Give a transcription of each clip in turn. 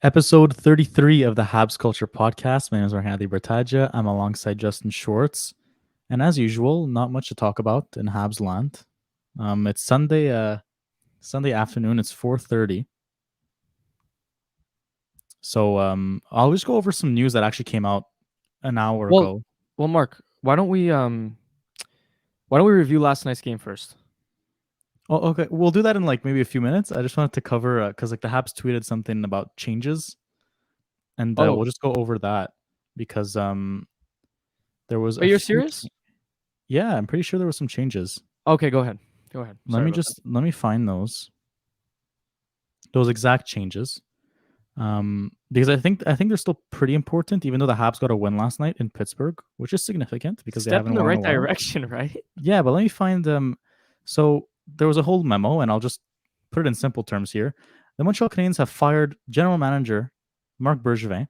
Episode 33 of the Habs Culture Podcast. My name is Rahadi Bertaja. I'm alongside Justin Schwartz. And as usual, not much to talk about in Habs land. It's Sunday afternoon. It's 4:30. So I'll just go over some news that actually came out an hour Well, ago. well, Mark, why don't we review last night's game first? Oh, okay. We'll do that in like maybe a few minutes. I just wanted to cover because like the Habs tweeted something about changes, and we'll just go over that because there was. Are you serious? Yeah, I'm pretty sure there were some changes. Okay, go ahead. Let me find those exact changes. Because I think they're still pretty important, even though the Habs got a win last night in Pittsburgh, which is significant because they haven't won in the right in a while. direction, right? Yeah, but let me find them. So there was a whole memo, and I'll just put it in simple terms here. The Montreal Canadiens have fired general manager Marc Bergevin,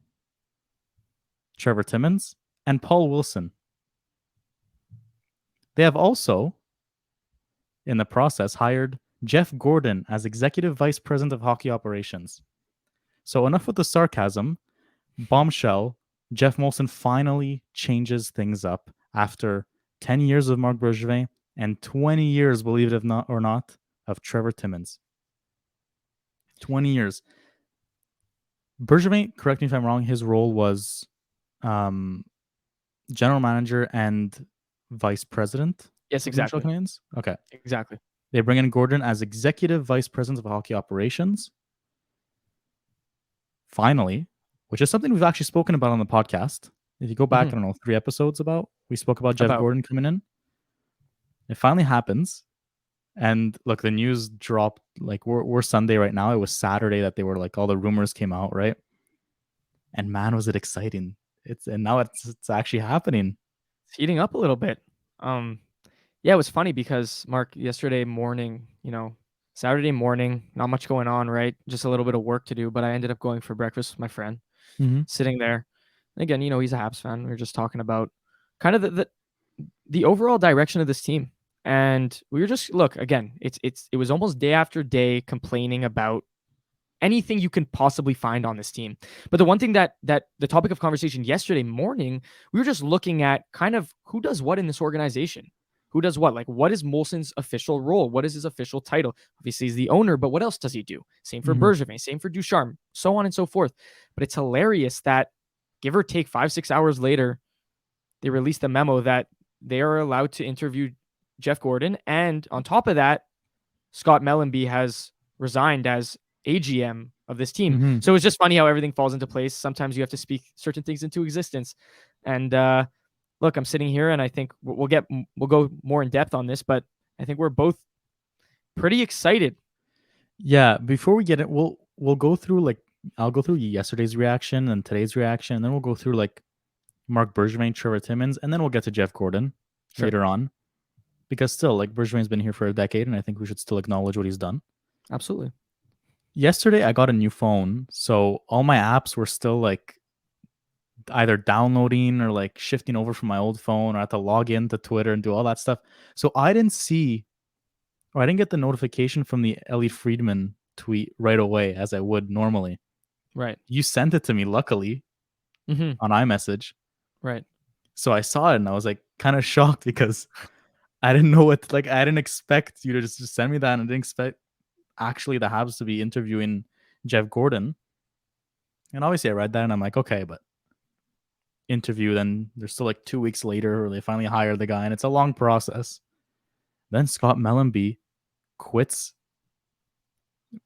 Trevor Timmons, and Paul Wilson. They have also, in the process, hired Jeff Gordon as executive vice president of hockey operations. So enough with the sarcasm. Bombshell, Jeff Molson finally changes things up after 10 years of Marc Bergevin and 20 years, believe it or not, of Trevor Timmons. 20 years. Bergevin, correct me if I'm wrong, his role was general manager and vice president. Yes, exactly. Okay. Exactly. They bring in Gordon as executive vice president of hockey operations. Finally, which is something we've actually spoken about on the podcast. If you go back, I don't know, 3 episodes we spoke about Jeff Gordon coming in. It finally happens. And look, the news dropped, like we're Sunday right now. It was Saturday that they were like, all the rumors came out, right? And man, was it exciting. Now it's actually happening. It's heating up a little bit. Yeah, it was funny because Mark, yesterday morning, Saturday morning, not much going on, right? Just a little bit of work to do, but I ended up going for breakfast with my friend, sitting there. And again, he's a Habs fan. We were just talking about kind of the overall direction of this team. And we were just, look, again, it was almost day after day complaining about anything you can possibly find on this team. But the one thing that the topic of conversation yesterday morning, we were just looking at kind of who does what in this organization. Who does what? Like, what is Molson's official role? What is his official title? Obviously, he's the owner, but what else does he do? Same for Bergevin, same for Ducharme, so on and so forth. But it's hilarious that, give or take 5-6 hours later, they released a memo that they are allowed to interview Jeff Gordon. And on top of that, Scott Mellanby has resigned as AGM of this team. So it's just funny how everything falls into place. Sometimes you have to speak certain things into existence. And look, I'm sitting here and I think we'll go more in depth on this, but I think we're both pretty excited. Yeah, before we get it, we'll go through I'll go through yesterday's reaction and today's reaction, and then we'll go through Marc Bergevin, Trevor Timmons, and then we'll get to Jeff Gordon later on. Because still, Bergevin's been here for a decade, and I think we should still acknowledge what he's done. Absolutely. Yesterday, I got a new phone, so all my apps were still either downloading or shifting over from my old phone, or I had to log in to Twitter and do all that stuff. So I didn't get the notification from the Elliot Friedman tweet right away as I would normally. Right. You sent it to me, luckily, on iMessage. Right. So I saw it and I was kind of shocked because I didn't know what, I didn't expect you to just send me that, and I didn't expect actually the Habs to be interviewing Jeff Gordon. And obviously I read that and I'm like, okay, but interview, then there's still 2 weeks later where they finally hire the guy, and it's a long process. Then Scott Mellanby quits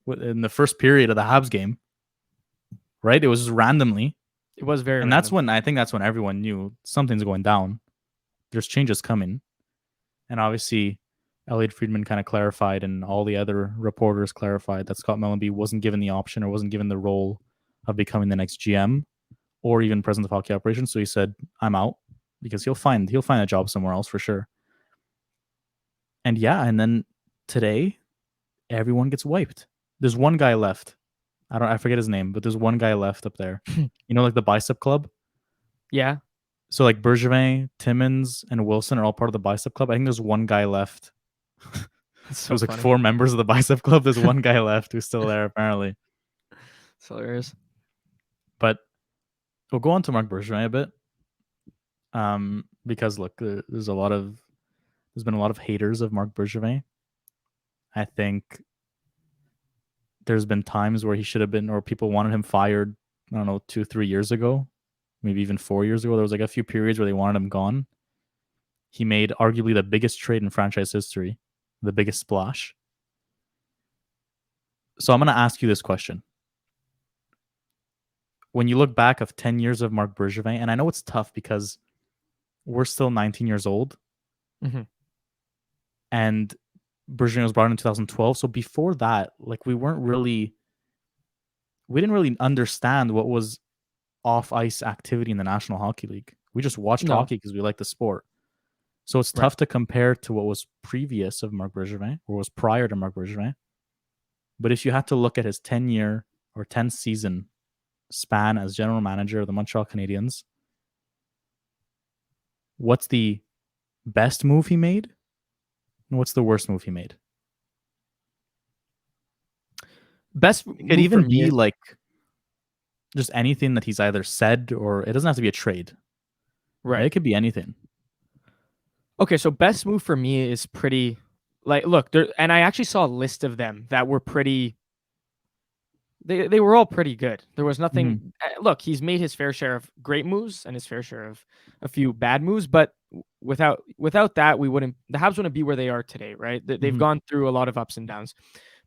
in the first period of the Habs game. Right? It was just randomly. It was very and random. That's when everyone knew something's going down. There's changes coming. And obviously Elliot Friedman kind of clarified, and all the other reporters clarified, that Scott Mellanby wasn't given the option or wasn't given the role of becoming the next GM or even president of hockey operations. So he said, I'm out, because he'll find a job somewhere else for sure. And yeah, and then today everyone gets wiped. There's one guy left. I forget his name, but there's one guy left up there. The Bicep Club? Yeah. So Bergevin, Timmons, and Wilson are all part of the Bicep Club. I think there's one guy left. So there's 4 members of the Bicep Club. There's one guy left who's still there, apparently. It's hilarious. But we'll go on to Marc Bergevin a bit. Because look, there's been a lot of haters of Marc Bergevin. I think there's been times where he should have been, or people wanted him fired. I don't know, 2-3 years ago, maybe even 4 years ago. There was like a few periods where they wanted him gone. He made arguably the biggest trade in franchise history, the biggest splash. So I'm going to ask you this question. When you look back of 10 years of Marc Bergevin, and I know it's tough because we're still 19 years old, and Bergevin was brought in 2012. So before that, like we didn't really understand what was off ice activity in the National Hockey League. We just watched hockey because we like the sport. So it's tough to compare to what was previous of Marc Bergevin or was prior to Marc Bergevin. But if you had to look at his 10-year or 10-season span as general manager of the Montreal Canadiens, what's the best move he made? And what's the worst move he made? Best it could even be like just anything that he's either said, or it doesn't have to be a trade. Right. It could be anything. Okay, so best move for me is pretty like look, there, and I actually saw a list of them that were pretty they were all pretty good. There was nothing look, he's made his fair share of great moves and his fair share of a few bad moves, but without that the Habs wouldn't be where they are today, right? They've gone through a lot of ups and downs.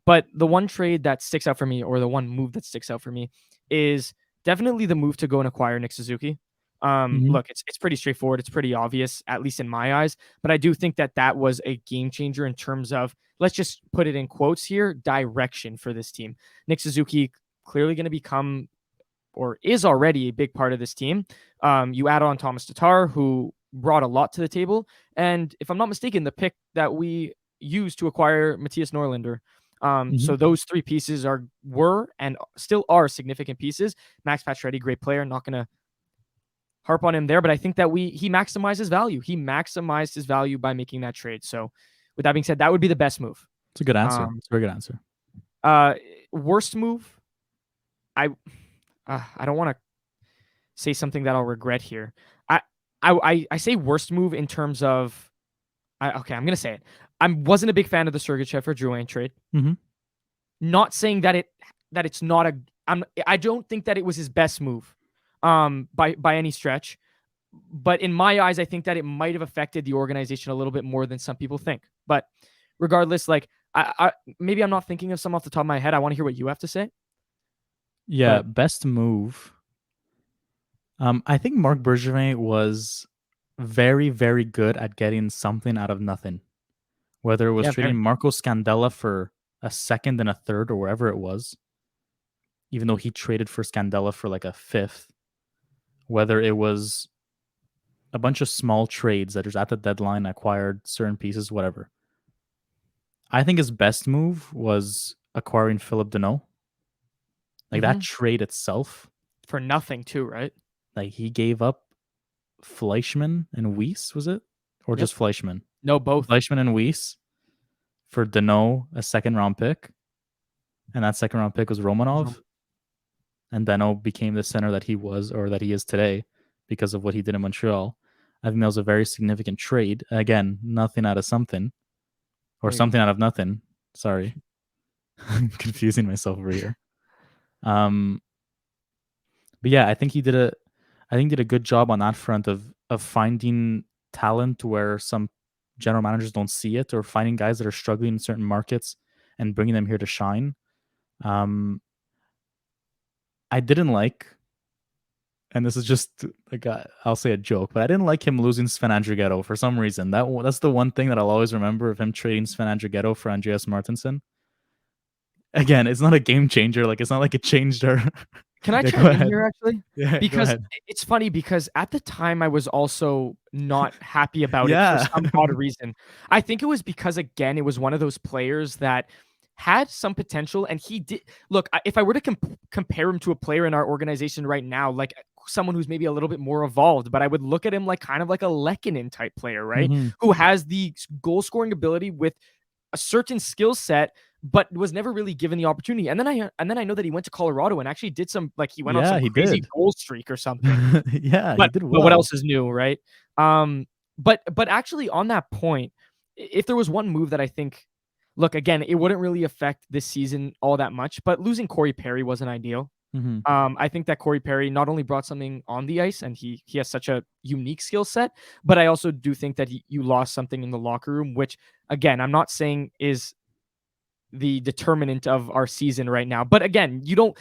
But the one trade that sticks out for me, or the one move that sticks out for me, is definitely the move to go and acquire Nick Suzuki. Look, it's pretty straightforward. It's pretty obvious, at least in my eyes. But I do think that was a game changer in terms of, let's just put it in quotes here, direction for this team. Nick Suzuki clearly going to become, or is already, a big part of this team. You add on Thomas Tatar, who brought a lot to the table. And if I'm not mistaken, the pick that we used to acquire Matthias Norlinder. So those three pieces were and still are significant pieces. Max Pacioretty, great player. Not going to harp on him there, but I think that he maximized his value. He maximized his value by making that trade. So with that being said, that would be the best move. It's a good answer. It's a very good answer. Worst move, I don't want to say something that I'll regret here. I say worst move in terms of, I'm going to say it. I wasn't a big fan of the Sergachev for Drouin trade. Not saying that it's not I don't think that it was his best move by any stretch. But in my eyes, I think that it might have affected the organization a little bit more than some people think. But regardless, like I maybe I'm not thinking of some off the top of my head. I want to hear what you have to say. Yeah, best move. I think Marc Bergevin was very, very good at getting something out of nothing. Whether it was trading Marco Scandella for a second and a third or wherever it was, even though he traded for Scandella for like a fifth, whether it was a bunch of small trades that just at the deadline acquired certain pieces, whatever. I think his best move was acquiring Philip Deneau. Like that trade itself. For nothing too, right? Like he gave up Fleischmann and Weiss, was it? Or just Fleischmann? No, both. Fleischmann and Weiss for Deneau, a second-round pick. And that second-round pick was Romanov. And Deneau became the center that he was, or that he is today, because of what he did in Montreal. I think that was a very significant trade. Again, nothing out of something. Or something out of nothing. Sorry. I'm confusing myself over here. But yeah, I think he did a good job on that front of finding talent where some general managers don't see it, or finding guys that are struggling in certain markets and bringing them here to shine. I didn't like, and this is just like I'll say a joke, but I didn't like him losing Sven Andrighetto for some reason. That's the one thing that I'll always remember of him trading Sven Andrighetto for Andreas Martinson. Again, it's not a game changer. Like it's not like it changed our. Can I chime in here actually? Yeah, because it's funny because at the time I was also not happy about it for some odd reason. I think it was because, again, it was one of those players that had some potential, and he did. Look, if I were to compare him to a player in our organization right now, like someone who's maybe a little bit more evolved, but I would look at him like kind of like a Lehkonen type player, right? Who has the goal scoring ability with a certain skill set, but was never really given the opportunity. And then I know that he went to Colorado and actually did some, like, he went on Yeah, some he crazy did. goal streak or something. Yeah, he But did what well. else is new, right? But actually on that point, if there was one move that I think, look, again, it wouldn't really affect this season all that much, but losing Corey Perry wasn't ideal. Hmm. I think that Corey Perry not only brought something on the ice, and he has such a unique skill set, but I also do think that you lost something in the locker room, which, again, I'm not saying is the determinant of our season right now. But again, you don't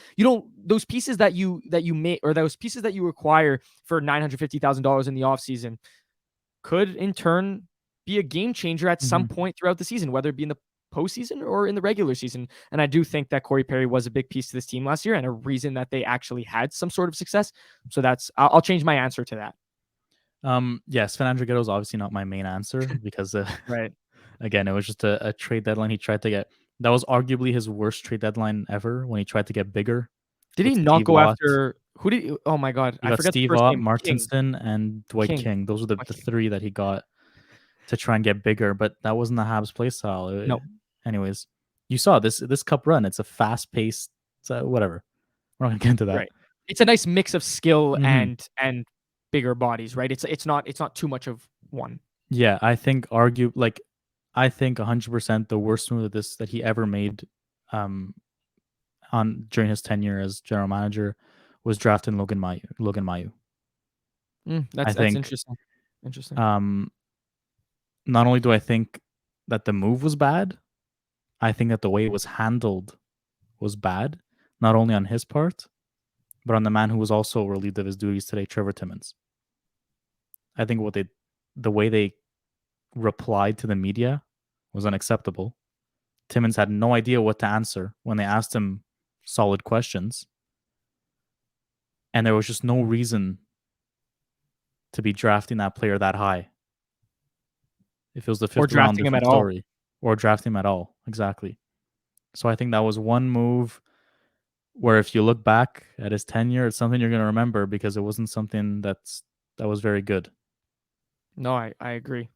those pieces that you make, or those pieces that you acquire for $950,000 in the offseason could in turn be a game changer at some Hmm. point throughout the season, whether it be in the postseason or in the regular season. And I do think that Corey Perry was a big piece to this team last year and a reason that they actually had some sort of success. So I'll change my answer to that. Yes, Sven Andrighetto is obviously not my main answer because Right. again, it was just a trade deadline he tried to get. That was arguably his worst trade deadline ever when he tried to get bigger Did with he not Steve go Ott. after who did he, oh my god, He I got forget the Steve first Ott, name. King. Martinson, and Dwight King. King. Those were the Why King? three that he got to try and get bigger, but that wasn't the Habs play style. No. Anyways, you saw this cup run. It's a fast paced, whatever. We're not gonna get into that. Right. It's a nice mix of skill Hmm. and bigger bodies, right? It's not too much of one. Yeah, I think 100% the worst move that he ever made, um, on during his tenure as general manager was drafting Logan Mayu. I That's think, interesting. Interesting. um, not only do I think that the move was bad, I think that the way it was handled was bad, not only on his part, but on the man who was also relieved of his duties today, Trevor Timmons. I think the way they replied to the media was unacceptable. Timmons had no idea what to answer when they asked him solid questions, and there was just no reason to be drafting that player that high. If it was the Or fifth round, drafting him at different all. story, or draft him at all. Exactly. So I think that was one move where, if you look back at his tenure, it's something you're going to remember because it wasn't something that was very good. No, I agree.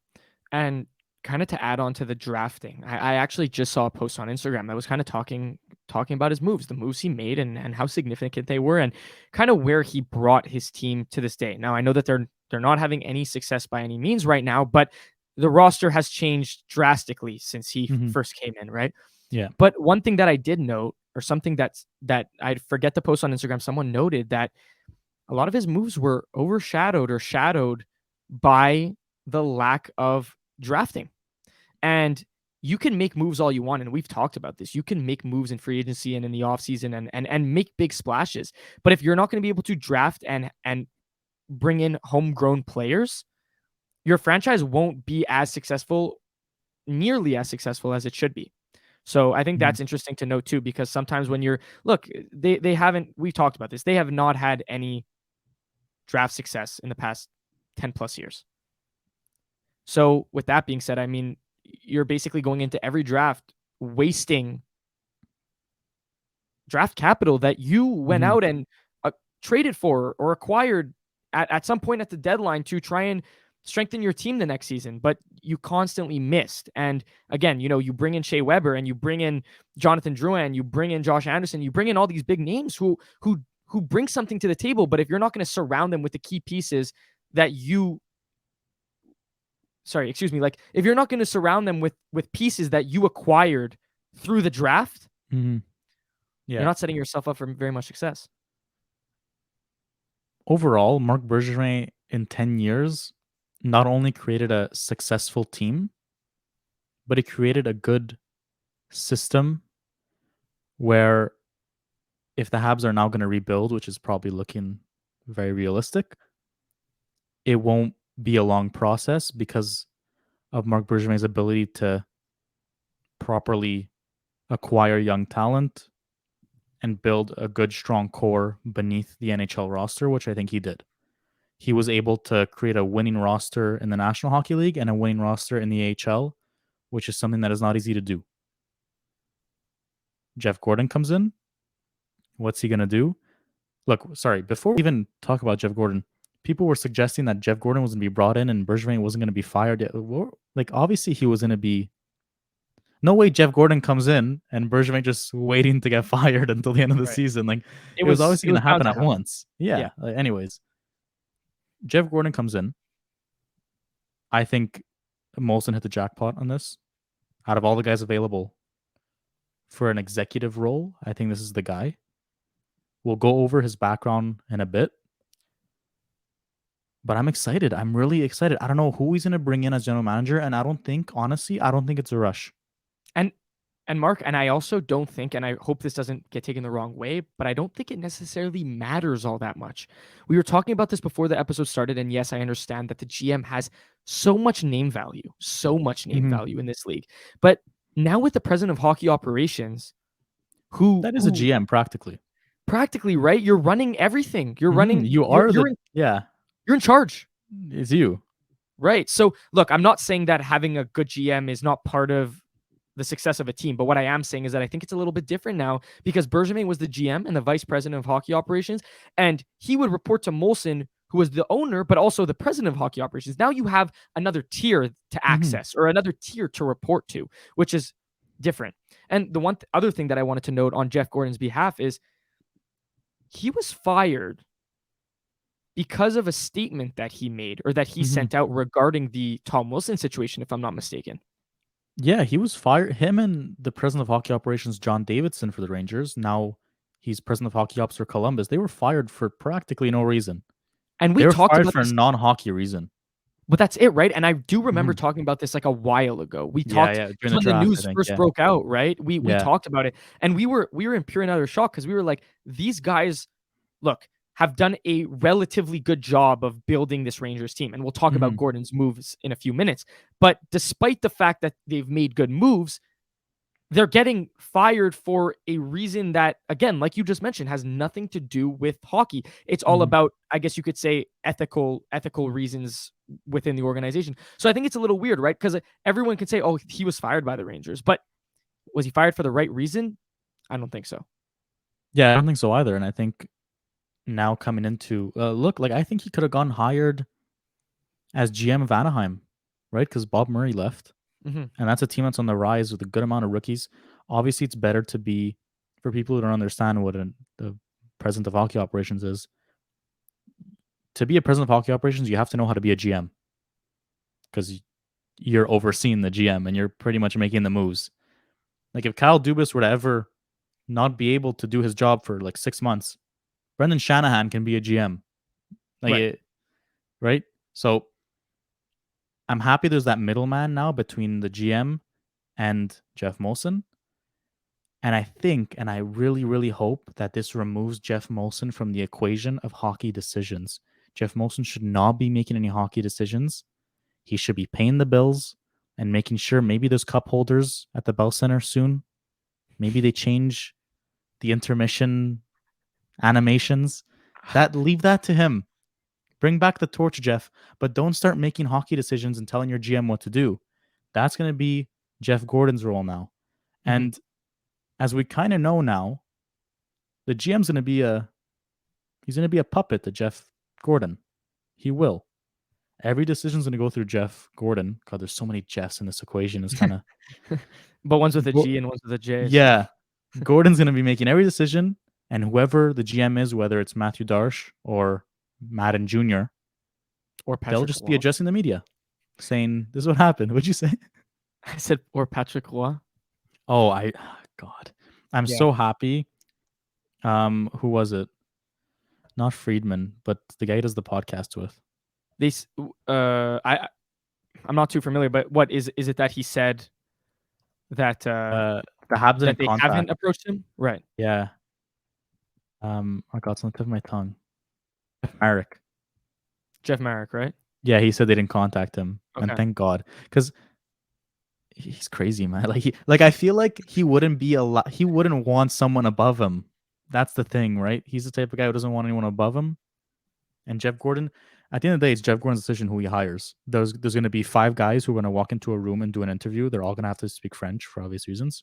And kind of to add on to the drafting, I actually just saw a post on Instagram that was kind of talking about his moves, the moves he made, and how significant they were, and kind of where he brought his team to this day. Now I know that they're not having any success by any means right now, but the roster has changed drastically since he Hmm. first came in, right? Yeah. But one thing that I did note, or something that I forget to post on Instagram, someone noted that a lot of his moves were overshadowed or shadowed by the lack of drafting. And you can make moves all you want, and we've talked about this. You can make moves in free agency and in the offseason and make big splashes. But if you're not going to be able to draft and bring in homegrown players, your franchise won't be as successful, nearly as successful as it should be. So I think Mhm. that's interesting to note too, because sometimes when you're look, they haven't, we've talked about this. They have not had any draft success in the past 10 plus years. So with that being said, I mean, you're basically going into every draft wasting draft capital that you went Mhm. out and traded for or acquired at some point at the deadline to try and strengthen your team the next season, but you constantly missed. And again, you bring in Shea Weber and you bring in Jonathan Drouin, you bring in Josh Anderson, you bring in all these big names who bring something to the table. But if you're not going to surround them with the key pieces that you sorry, excuse me, like if you're not going to surround them with pieces that you acquired through the draft, Mhm. you're Yeah. not setting yourself up for very much success. Overall, Marc Bergevin in 10 years not only created a successful team, but he created a good system where, if the Habs are now going to rebuild, which is probably looking very realistic, it won't be a long process because of Marc Bergevin's ability to properly acquire young talent and build a good, strong core beneath the NHL roster, which I think he did. He was able to create a winning roster in the National Hockey League and a winning roster in the AHL, which is something that is not easy to do. Jeff Gordon comes in. What's he going to do? Look, sorry, before we even talk about Jeff Gordon, people were suggesting that Jeff Gordon was going to be brought in and Bergevin wasn't going to be fired. Like, obviously, he was going to be No way Jeff Gordon comes in and Bergevin just waiting to get fired until the end of the Right. season. Like It it was was obviously it going was to bound happen to at happen. once. Yeah. Yeah. Anyways, Jeff Gordon comes in. I think Molson hit the jackpot on this. Out of all the guys available for an executive role, I think this is the guy. We'll go over his background in a bit, but I'm excited. I'm really excited. I don't know who he's going to bring in as general manager, and honestly, I don't think it's a rush. And Mark, and I also don't think, and I hope this doesn't get taken the wrong way, but I don't think it necessarily matters all that much. We were talking about this before the episode started, and yes, I understand that the GM has so much name Mm-hmm. value in this league. But now with the president of hockey operations, who That is a GM practically. practically, right, you're running everything. You're Mm-hmm. running. You You're are you're the in yeah. you're in charge. It's you. Right. So look, I'm not saying that having a good GM is not part of the success of a team, but what I am saying is that I think it's a little bit different now because Bergevin was the GM and the vice president of hockey operations, and he would report to Molson, who was the owner, but also the president of hockey operations. Now you have another tier to Mm-hmm. access or another tier to report to, which is different. And the other thing that I wanted to note on Jeff Gordon's behalf is he was fired because of a statement that he made or that he Mm-hmm. sent out regarding the Tom Wilson situation, if I'm not mistaken. Yeah, he was fired. Him and the president of hockey operations, John Davidson, for the Rangers. Now he's president of hockey ops for Columbus. They were fired for practically no reason. And we They were talked fired about for a this, non-hockey reason. but that's it, right? And I do remember Mm-hmm. talking about this like a while ago. We Yeah, talked yeah. During it's the when the draft, I news think. first Yeah, broke out, right? We yeah. talked about it, and we were in pure and utter shock because we were like, these guys, look, have done a relatively good job of building this Rangers team, and we'll talk Mm-hmm. about Gordon's moves in a few minutes. But despite the fact that they've made good moves, they're getting fired for a reason that, again, like you just mentioned, has nothing to do with hockey. It's all Mm-hmm. about, I guess you could say, ethical reasons within the organization. So I think it's a little weird, right? Because everyone can say, oh, he was fired by the Rangers, but was he fired for the right reason? I don't think so. Yeah, I don't think so either. And I think now coming into look, like I think he could have gone hired as GM of Anaheim, right? Because Bob Murray left. Mm-hmm. And that's a team that's on the rise with a good amount of rookies. Obviously, it's better to be, for people who don't understand what the president of hockey operations is, to be a president of hockey operations, you have to know how to be a GM because you're overseeing the GM and you're pretty much making the moves. Like if Kyle Dubas were to ever not be able to do his job for like 6 months, Brendan Shanahan can be a GM. Like Right. it, right? So I'm happy there's that middleman now between the GM and Jeff Molson. And I think, and I really, really hope that this removes Jeff Molson from the equation of hockey decisions. Jeff Molson should not be making any hockey decisions. He should be paying the bills and making sure maybe there's cup holders at the Bell Center soon. Maybe they change the intermission animations. That leave that to him. Bring back the torch, Jeff, but don't start making hockey decisions and telling your GM what to do. That's going to be Jeff Gordon's role now. Mm-hmm. And as we kind of know now, the GM's going to be a puppet to Jeff Gordon. He will. Every decision's going to go through Jeff Gordon. God, there's so many Jeffs in this equation. It's kind of But one's with a Go- G and one's with a J. So yeah. Gordon's going to be making every decision, and whoever the GM is, whether it's Matthew Darsh or Madden Jr., or they'll Patrick just be Roy. addressing the media, saying, "This is what happened." What'd you say? I said or Patrick Roy. Oh, God, I'm Yeah. so happy. Who was it? Not Friedman, but the guy he does the podcast with. They I'm not too familiar, but what is it that he said that The Habs that didn't they contact. haven't approached him? Right. Yeah. I got it's on the tip of my tongue. Marek. Jeff Marek, right? Yeah, he said they didn't contact him, and Okay. thank God, because he's crazy, man. Like I feel like he wouldn't be a lot. He wouldn't want someone above him. That's the thing, right? He's the type of guy who doesn't want anyone above him. And Jeff Gordon, at the end of the day, it's Jeff Gordon's decision who he hires. There's going to be 5 guys who are going to walk into a room and do an interview. They're all going to have to speak French for obvious reasons,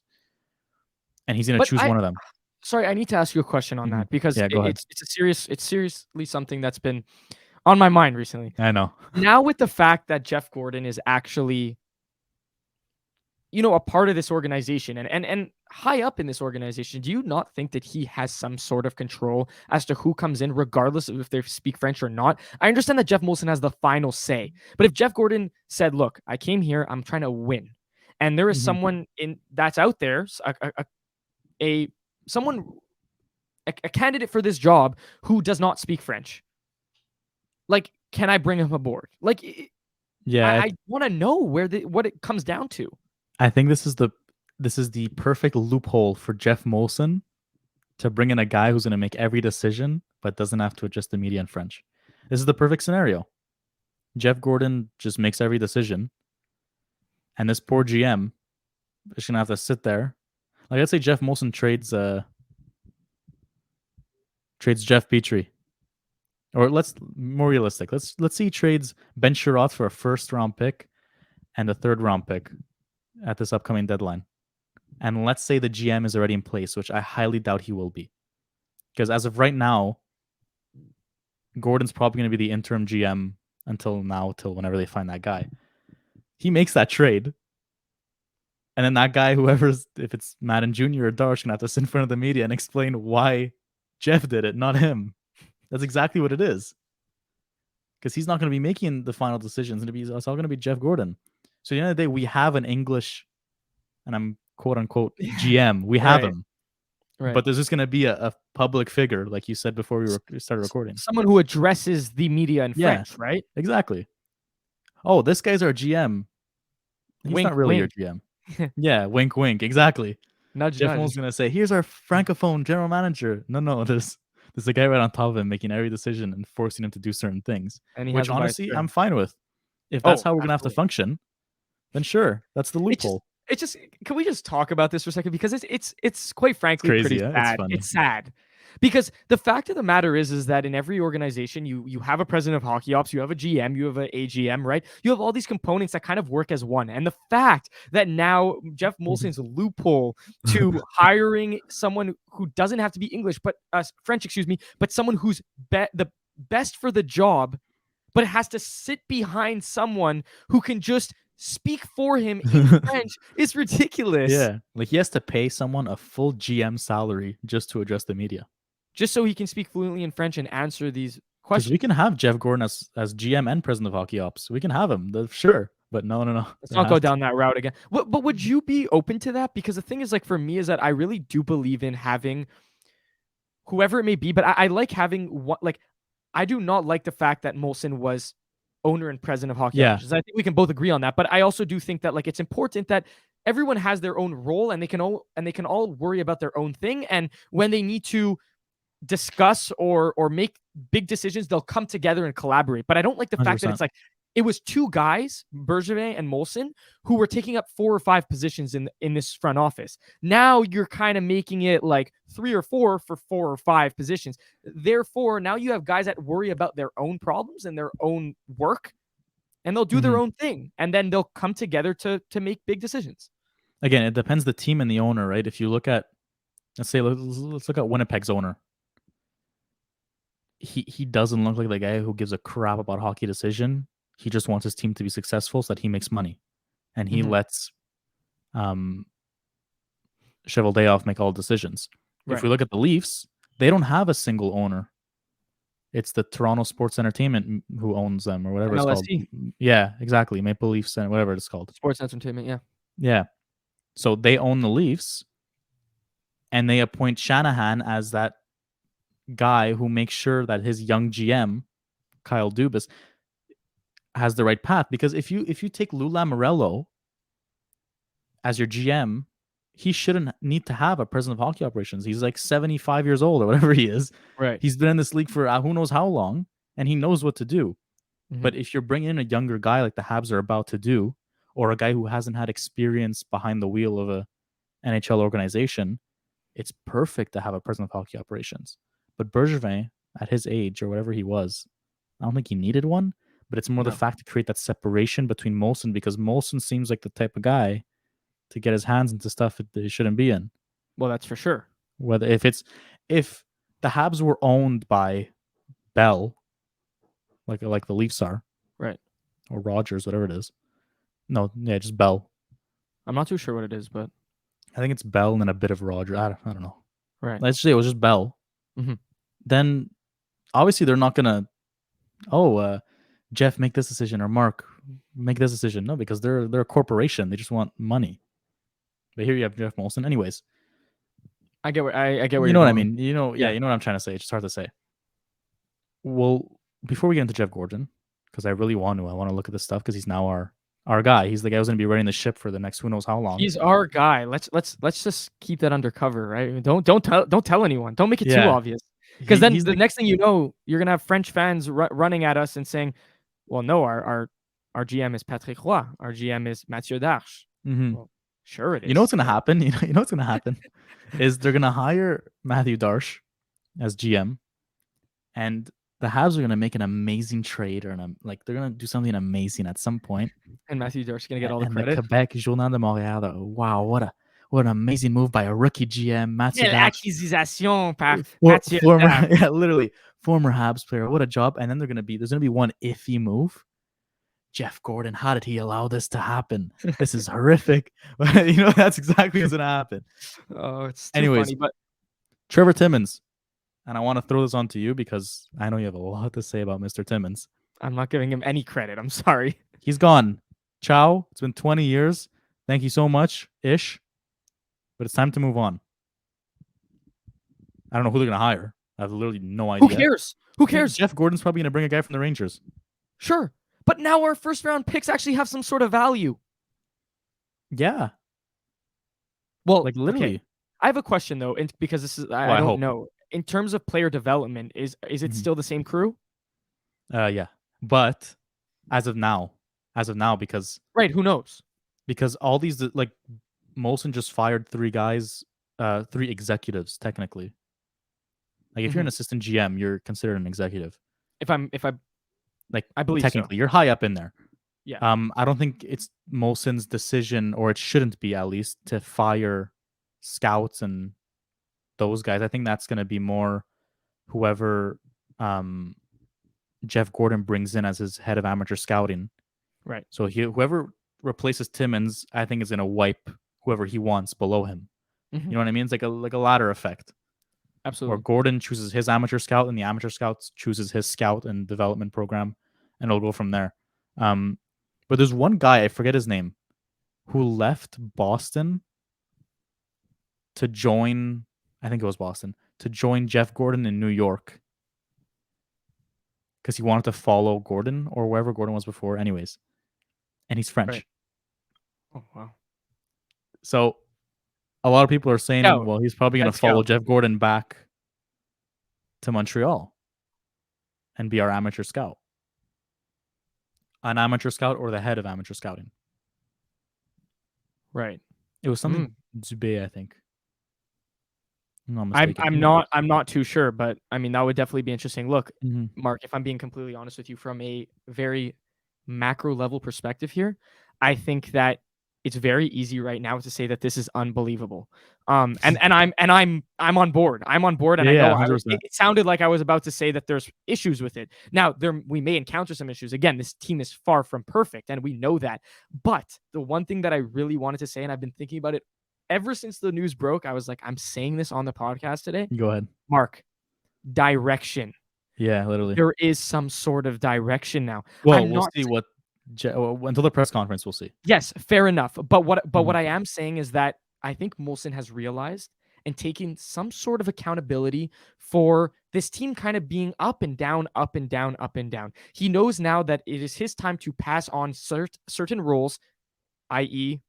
and he's going to But choose one of them. sorry, I need to ask you a question on Mhm. that because Yeah, go ahead. it's seriously something that's been on my mind recently. I know. Now with the fact that Jeff Gordon is actually a part of this organization and high up in this organization, do you not think that he has some sort of control as to who comes in, regardless of if they speak French or not? I understand that Jeff Molson has the final say, but if Jeff Gordon said, "Look, I came here, I'm trying to win," and there is Mhm. someone in that's out there, a someone a candidate for this job who does not speak French, like, can I bring him aboard? Like, Yeah, I want to know what it comes down to. I think this is the perfect loophole for Jeff Molson to bring in a guy who's going to make every decision but doesn't have to adjust the media in French. This is the perfect scenario. Jeff Gordon just makes every decision, and this poor GM is going to have to sit there. Like, let's say Jeff Molson trades Jeff Petrie, or let's more realistic. Let's see he trades Ben Sherratt for a first round pick and a third round pick at this upcoming deadline. And let's say the GM is already in place, which I highly doubt he will be. Because as of right now, Gordon's probably going to be the interim GM till whenever they find that guy. He makes that trade. And then that guy, whoever's, if it's Madden Jr. or Darsh, gonna have to sit in front of the media and explain why Jeff did it, not him. That's exactly what it is. Because he's not going to be making the final decisions. It's all going to be Jeff Gordon. So at the end of the day, we have an English, and I'm quote unquote GM. We have Right, him. right. But there's just going to be a public figure, like you said before we started recording. Someone who addresses the media in Yeah, French, right? exactly. Oh, this guy's our GM. He's not Wink, really your wink. GM. Yeah, wink, wink. Exactly. Nudge, Jeff Mo's nudge. gonna say, "Here's our francophone general manager." No, there's a guy right on top of him making every decision and forcing him to do certain things. And he Which has him by a honestly, string. I'm fine with. If that's Oh, how we're gonna have to absolutely. function, then sure, that's the It just loophole. it just can we just talk about this for a second? Because it's quite It's frankly crazy, pretty yeah. It's sad. funny. It's sad. Because the fact of the matter is that in every organization, you have a president of hockey ops, you have a GM, you have a AGM, right? You have all these components that kind of work as one. And the fact that now Jeff Molson's loophole to hiring someone who doesn't have to be English, but French, excuse me, but someone who's the best for the job, but it has to sit behind someone who can just speak for him in French is ridiculous. Yeah, like he has to pay someone a full GM salary just to address the media. Just so he can speak fluently in French and answer these Because we questions. can have Jeff Gordon as GM and president of hockey ops. We can have him, sure. But no. Let's They not go have to. down that route again. But would you be open to that? Because the thing is, like, for me, is that I really do believe in having whoever it may be, but I like having what, like, I do not like the fact that Molson was owner and president of hockey Yeah, operations. I think we can both agree on that. But I also do think that, like, it's important that everyone has their own role and they can all worry about their own thing. And when they need to discuss or make big decisions, they'll come together and collaborate. But I don't like the fact that 100%. it's like it was two guys, Bourgeois and Molson, who were taking up 4 or 5 positions in this front office. Now you're kind of making it like 3 or 4 for 4 or 5 positions. Therefore, now you have guys that worry about their own problems and their own work, and they'll do their Mhm. own thing, and then they'll come together to make big decisions. Again, it depends the team and the owner, right? If you look at, let's look at Winnipeg's owner. He doesn't look like the guy who gives a crap about hockey decision. He just wants his team to be successful so that he makes money, and he Mm-hmm. lets um, Cheveldayoff make all decisions. If Right. we look at the Leafs, they don't have a single owner. It's the Toronto Sports Entertainment who owns them, or whatever it's called. MLSE, Yeah, exactly. Maple Leafs and whatever it's called. Sports Entertainment. Yeah. Yeah. So they own the Leafs, and they appoint Shanahan as that guy who makes sure that his young GM, Kyle Dubas, has the right path. Because if you take Lou Lamoriello as your GM, he shouldn't need to have a president of hockey operations. He's like 75 years old or whatever he is. Right. He's been in this league for who knows how long, and he knows what to do. Mm-hmm. But if you're bringing in a younger guy like the Habs are about to do, or a guy who hasn't had experience behind the wheel of a NHL organization, it's perfect to have a president of hockey operations. But Bergevin, at his age or whatever he was, I don't think he needed one. But it's more the No. fact to create that separation between Molson, because Molson seems like the type of guy to get his hands into stuff that he shouldn't be in. Well, that's for sure. Whether if the Habs were owned by Bell, like the Leafs are, Right. or Rogers, whatever it is. No, yeah, just Bell. I'm not too sure what it is, but I think it's Bell and then a bit of Roger. I don't know. right. Let's say it was just Bell. Hmm. Then obviously they're not gonna. Jeff, make this decision, or Mark, make this decision. No, because they're a corporation. They just want money. But here you have Jeff Molson. Anyways, I get where I get where you you're know what I going. mean. You know, yeah, Yeah. you know what I'm trying to say. It's just hard to say. Well, before we get into Jeff Gordon, because I really want to, I want to look at this stuff because he's now our guy. He's the guy who's going to be running the ship for the next who knows how long. He's our guy. Let's just keep that undercover, right? Don't tell anyone. Don't make it too Yeah, obvious. Because then he's the like, next thing you know, you're gonna have French fans running at us and saying, "Well, no, our GM is Patrick Roy. Our GM is Mathieu Darche." mhm. Well, sure it You know what's is, going to but happen? You know what's going to happen is they're going to hire Matthew Darsh as GM, and the Habs are going to make an amazing trade, or like they're going to do something amazing at some point. and Mathieu Darche's gonna get all the And the credit. Quebec Journal de Montréal, wow, what an amazing move by a rookie GM, Mathieu Quelle Darche. acquisition par For, Mathieu former, Darche. yeah, literally former Habs player. What a job! And then there's gonna be one iffy move. Jeff Gordon, how did he allow this to happen? This is horrific. That's exactly what's gonna happen. Oh, it's too Anyways, funny, but Trevor Timmons, and I want to throw this on to you because I know you have a lot to say about Mr. Timmons. I'm not giving him any credit. I'm sorry. He's gone. Ciao. It's been 20 years. Thank you so much, ish. But it's time to move on. I don't know who they're gonna hire. I have literally no idea. Who cares? Who cares? Jeff Gordon's probably gonna bring a guy from the Rangers. Sure. But now our first round picks actually have some sort of value. Yeah, Well, like literally. okay. I have a question though, because this is I I don't hope. know. In terms of player development, is it Mhm. still the same crew? Yeah, but as of now, because Right, who knows? all these like Molson just fired 3 guys, 3 executives technically. Like if you're an Mhm. assistant GM, you're considered an executive. If I Like I believe so. technically, you're high up in there. Yeah. I don't think it's Molson's decision, or it shouldn't be at least, to fire scouts and those guys. I think that's going to be more whoever Jeff Gordon brings in as his head of amateur scouting. Right. So whoever replaces Timmons, I think is going to wipe whoever he wants below him. Mhm. You know what I mean? It's like a ladder effect. Or Absolutely. Gordon chooses his amateur scout, and the amateur scouts chooses his scout and development program, and it'll go from there. But there's one guy, I forget his name, who left Boston to join. I think it was Boston to join Jeff Gordon in New York because he wanted to follow Gordon or wherever Gordon was before. Anyways, and he's French. Right. Oh wow. So a lot of people are saying, Scout. well, he's probably going Head to follow scout. Jeff Gordon back to Montreal and be our amateur scout. An amateur scout or the head of amateur scouting. Right. It was something Dubé, I think. I'm not I'm mistaken. I'm not I'm not too sure, but I mean that would definitely be interesting. Look, Mhm. Mark, if I'm being completely honest with you from a very macro level perspective here, I think that it's very easy right now to say that this is unbelievable. And I'm on board. I'm on board, and I know Yeah, 100%. it sounded like I was about to say that there's issues with it. Now, we may encounter some issues. Again, this team is far from perfect, and we know that. But the one thing that I really wanted to say, and I've been thinking about it ever since the news broke, I was like, I'm saying this on the podcast today. Go ahead. Mark, direction. Yeah, literally. There is some sort of direction now. Well, I'm we'll not see what until the press conference. We'll see. Yes, fair enough. But what Mhm. I am saying is that I think Molson has realized and taking some sort of accountability for this team kind of being up and down, up and down, up and down. He knows now that it is his time to pass on certain roles, i.e.,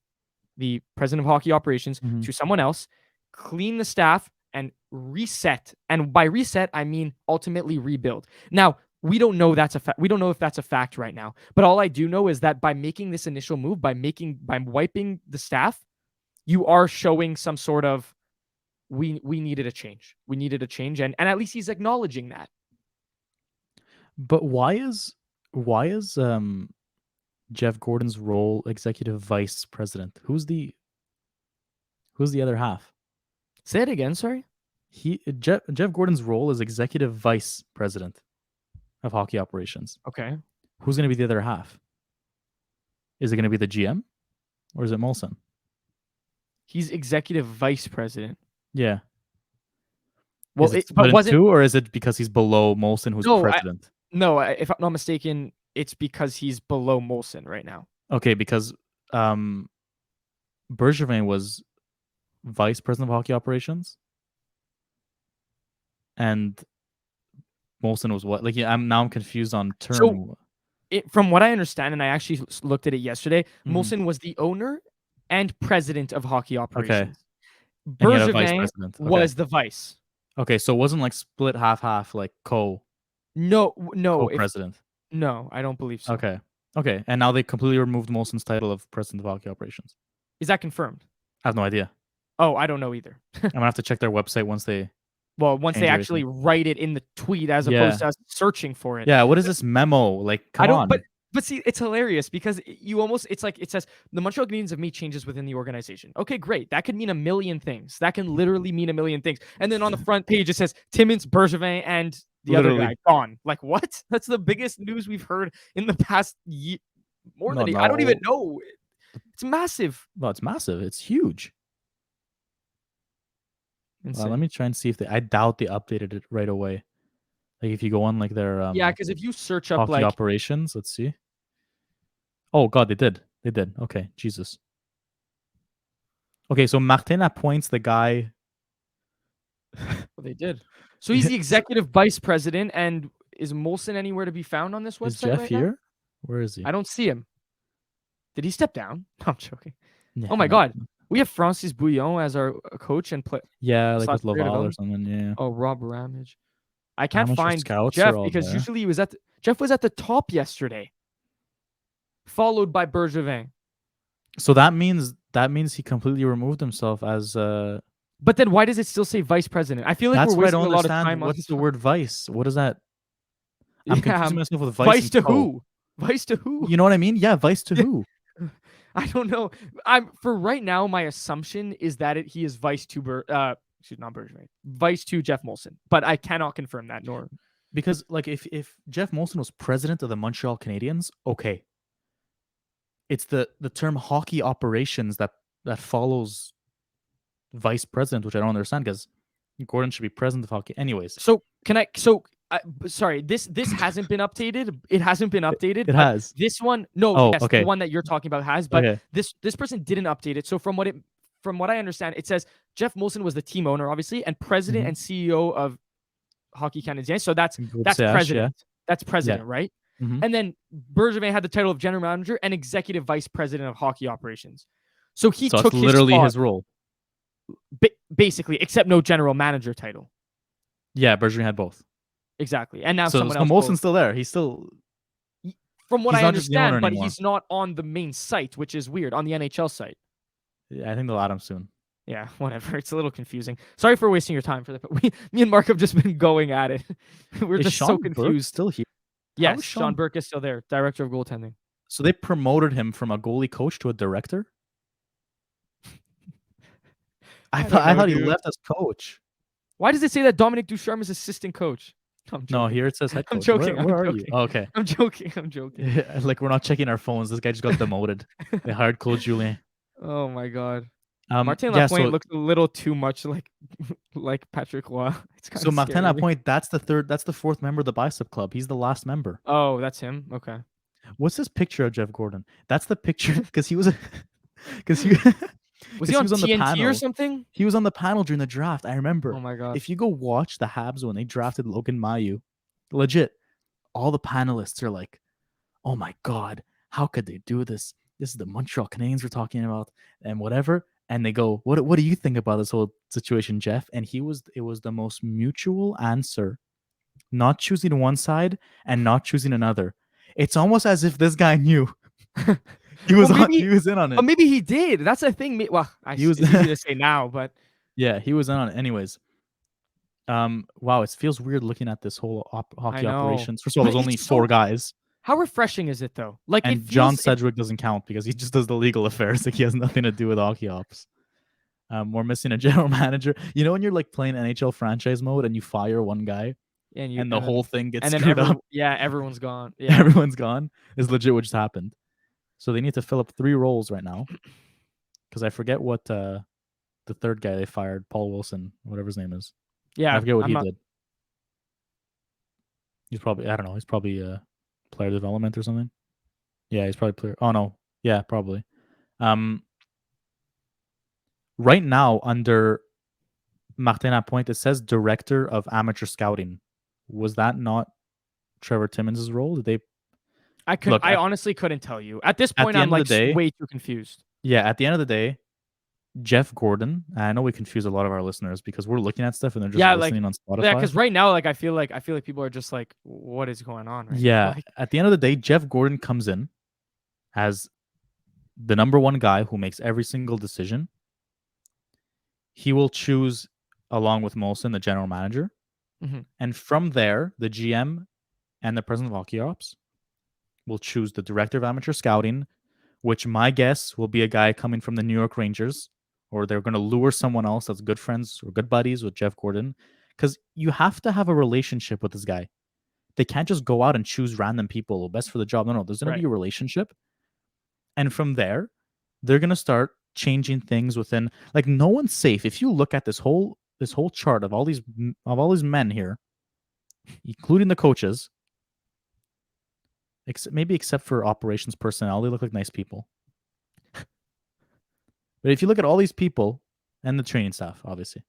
the president of hockey operations, Mhm. to someone else, clean the staff, and reset. And by reset, I mean ultimately rebuild. Now, we don't know we don't know if that's a fact right now. But all I do know is that by making this initial move, by wiping the staff, you are showing some sort of we needed a change. We needed a change, and at least he's acknowledging that. But why is Jeff Gordon's role executive vice president? Who's the other half? Say it again, sorry. Jeff Gordon's role is executive vice president of hockey operations. Okay. Who's going to be the other half? Is it going to be the GM or is it Molson? He's executive vice president. Yeah. Well, Is it but split in wasn't two, or is it because he's below Molson, who's no, president? if I'm not mistaken, it's because he's below Molson right now. Okay, because um, Bergevin was vice president of hockey operations, and Molson was what? Like, yeah, I'm confused on So, term. from what I understand, and I actually looked at it yesterday, Mhm. Molson was the owner and president of hockey Okay, operations. and he had a vice Bergevin president. Okay, was the vice. okay, so it wasn't like split half half, like No, no, if co-president. no, I don't believe so. Okay, okay, and now they completely removed Molson's title of president of hockey operations. Is that confirmed? I have no idea. Oh, I don't know either. I'm gonna have to check their website once they Well, once they change actually everything. write it in the tweet as opposed Yeah, to us searching for it. yeah. What is this memo? Like, I come don't on. but see, it's hilarious because you almost it's like it says the Montreal Canadiens have made changes within the organization. Okay, great. That could mean a million things. That can literally mean a million things. And then on the front page it says Timmons, Bergevin, and the other guy Literally, gone. Like what? That's the biggest news we've heard in the past year. More no, than I don't even no. know. It's massive. Well, it's massive. It's huge. Insane. Let me try and see if they. I doubt they updated it right away. Like if you go on like their Yeah, because if you search up hockey like operations, let's see. Oh God, they did. They did. Okay, Jesus. Okay, so Martin appoints the guy. well, they did. So he's the executive vice president, and is Molson anywhere to be found on this Is website Jeff right now? here? Where is he? I don't see him. Did he step down? No, I'm joking. Yeah, Oh my no. God, we have Francis Bouillon as our coach and play Yeah, like slash with player Laval or development. something. Yeah. Oh, Rob Ramage. I can't Amateur find scouts Jeff are all because there. usually Jeff was at the top yesterday, followed by Bergevin. So that means he completely removed himself as. But then why does it still say vice president? I feel like we're That's what I wasting don't a lot of understand. time on What's this the one. word vice? What is that? I'm Yeah, confusing myself with vice vice and to pro. who? Vice to who? You know what I mean? Yeah, vice to who? I don't know. I'm for right now. My assumption is that he is vice to not Bergevin, vice to Jeff Molson, but I cannot confirm that. Nor Because like if Jeff Molson was president of the Montreal Canadiens, okay. It's the term hockey operations that follows vice president, which I don't understand because Gordon should be president of hockey. Anyways, so can I? So sorry, this hasn't been updated. It hasn't been updated, it but has. this one, no, Oh, yes, the okay, one that you're talking about has, but okay. this person didn't update it. So from what I understand, it says Jeff Molson was the team owner, obviously, and president Mm-hmm. and CEO of Hockey Canadien. So that's Group CH, yeah, president. That's yeah. president, right? Mm-hmm. And then Bergevin had the title of general manager and executive vice president of hockey operations. So he So it's took his literally spot, his role. basically, except no general manager title. Yeah, Bergeron had both. Exactly. And now So someone else. Molson's still there. He's still. From what He's I not just the owner understand, but anymore. he's not on the main site, which is weird, on the NHL site. Yeah, I think they'll add him soon. Yeah, whatever. It's a little confusing. Sorry for wasting your time for that. But me and Mark have just been going at it. We're Is just Sean so Burke confused. still here? Yes, Sean Burke is still there, director of goaltending. So they promoted him from a goalie coach to a director? I thought he left as coach. Why does it say that Dominic Ducharme is assistant coach? No, here it says head coach. I'm joking. Where I'm are joking. you? Oh, okay. I'm joking. I'm joking. Yeah, like we're not checking our phones. This guy just got demoted. They hired Claude Julien. Oh my God. Martin yeah, Lapointe looks a little too much like Patrick Roy. It's kind so of Martin scary. Lapointe, that's the fourth member of the Bicep Club. He's the last member. Oh, that's him. Okay. What's this picture of Jeff Gordon? That's the picture because he was because he was he on the TNT panel or something? He was on the panel during the draft. I remember. Oh my God. If you go watch the Habs when they drafted Logan Mailloux, legit, all the panelists are like, "Oh my God, how could they do this? This is the Montreal Canadiens we're talking about, and whatever." And they go, "What do you think about this whole situation, Jeff?" And it was the most mutual answer, not choosing one side and not choosing another. It's almost as if this guy knew. He was in on it. Maybe he did. That's the thing. Well, it's easy to say now, but yeah, he was in on it. Anyways, wow, it feels weird looking at this whole hockey operations. First of all, there's only 4 guys. How refreshing is it though? Like, and John Sedgwick doesn't count because he just does the legal affairs. Like he has nothing to do with hockey ops. We're missing a general manager. You know when you're like playing NHL franchise mode and you fire one guy, and the whole thing gets screwed up. Yeah, everyone's gone. Yeah, everyone's gone. It's legit what just happened. So they need to fill up 3 roles right now. Because I forget what the third guy they fired, Paul Wilson, whatever his name is. I Yeah, forget what I'm he not. did. He's probably, I don't know, he's probably player development or something. Yeah, he's probably player. Oh no, yeah, probably. Um, right now under Martin Lapointe, it says director of amateur scouting. Was that not Trevor Timmons' role? Did they look I honestly couldn't tell you. At this at point, the I'm end of the like day? way too confused. Yeah, at the end of the day, Jeff Gordon. I know we confuse a lot of our listeners because we're looking at stuff and they're just Yeah, like listening on yeah, Spotify. because right now, like I feel like people are just like, what is going on right now? Yeah, Like, at the end of the day, Jeff Gordon comes in as the number one guy who makes every single decision. He will choose, along with Molson, the general manager. mhm. And from there, the GM and the president of hockey ops will choose the director of amateur scouting, which my guess will be a guy coming from the New York Rangers, or they're going to lure someone else that's good friends or good buddies with Jeff Gordon. Because you have to have a relationship with this guy. They can't just go out and choose random people best for the job. No, there's going to Right. be a relationship. And from there, they're going to start changing things within, like, no one's safe. If you look at this whole chart of all these men here, including the coaches, maybe except for operations personnel, they look like nice people. But if you look at all these people and the training staff, obviously,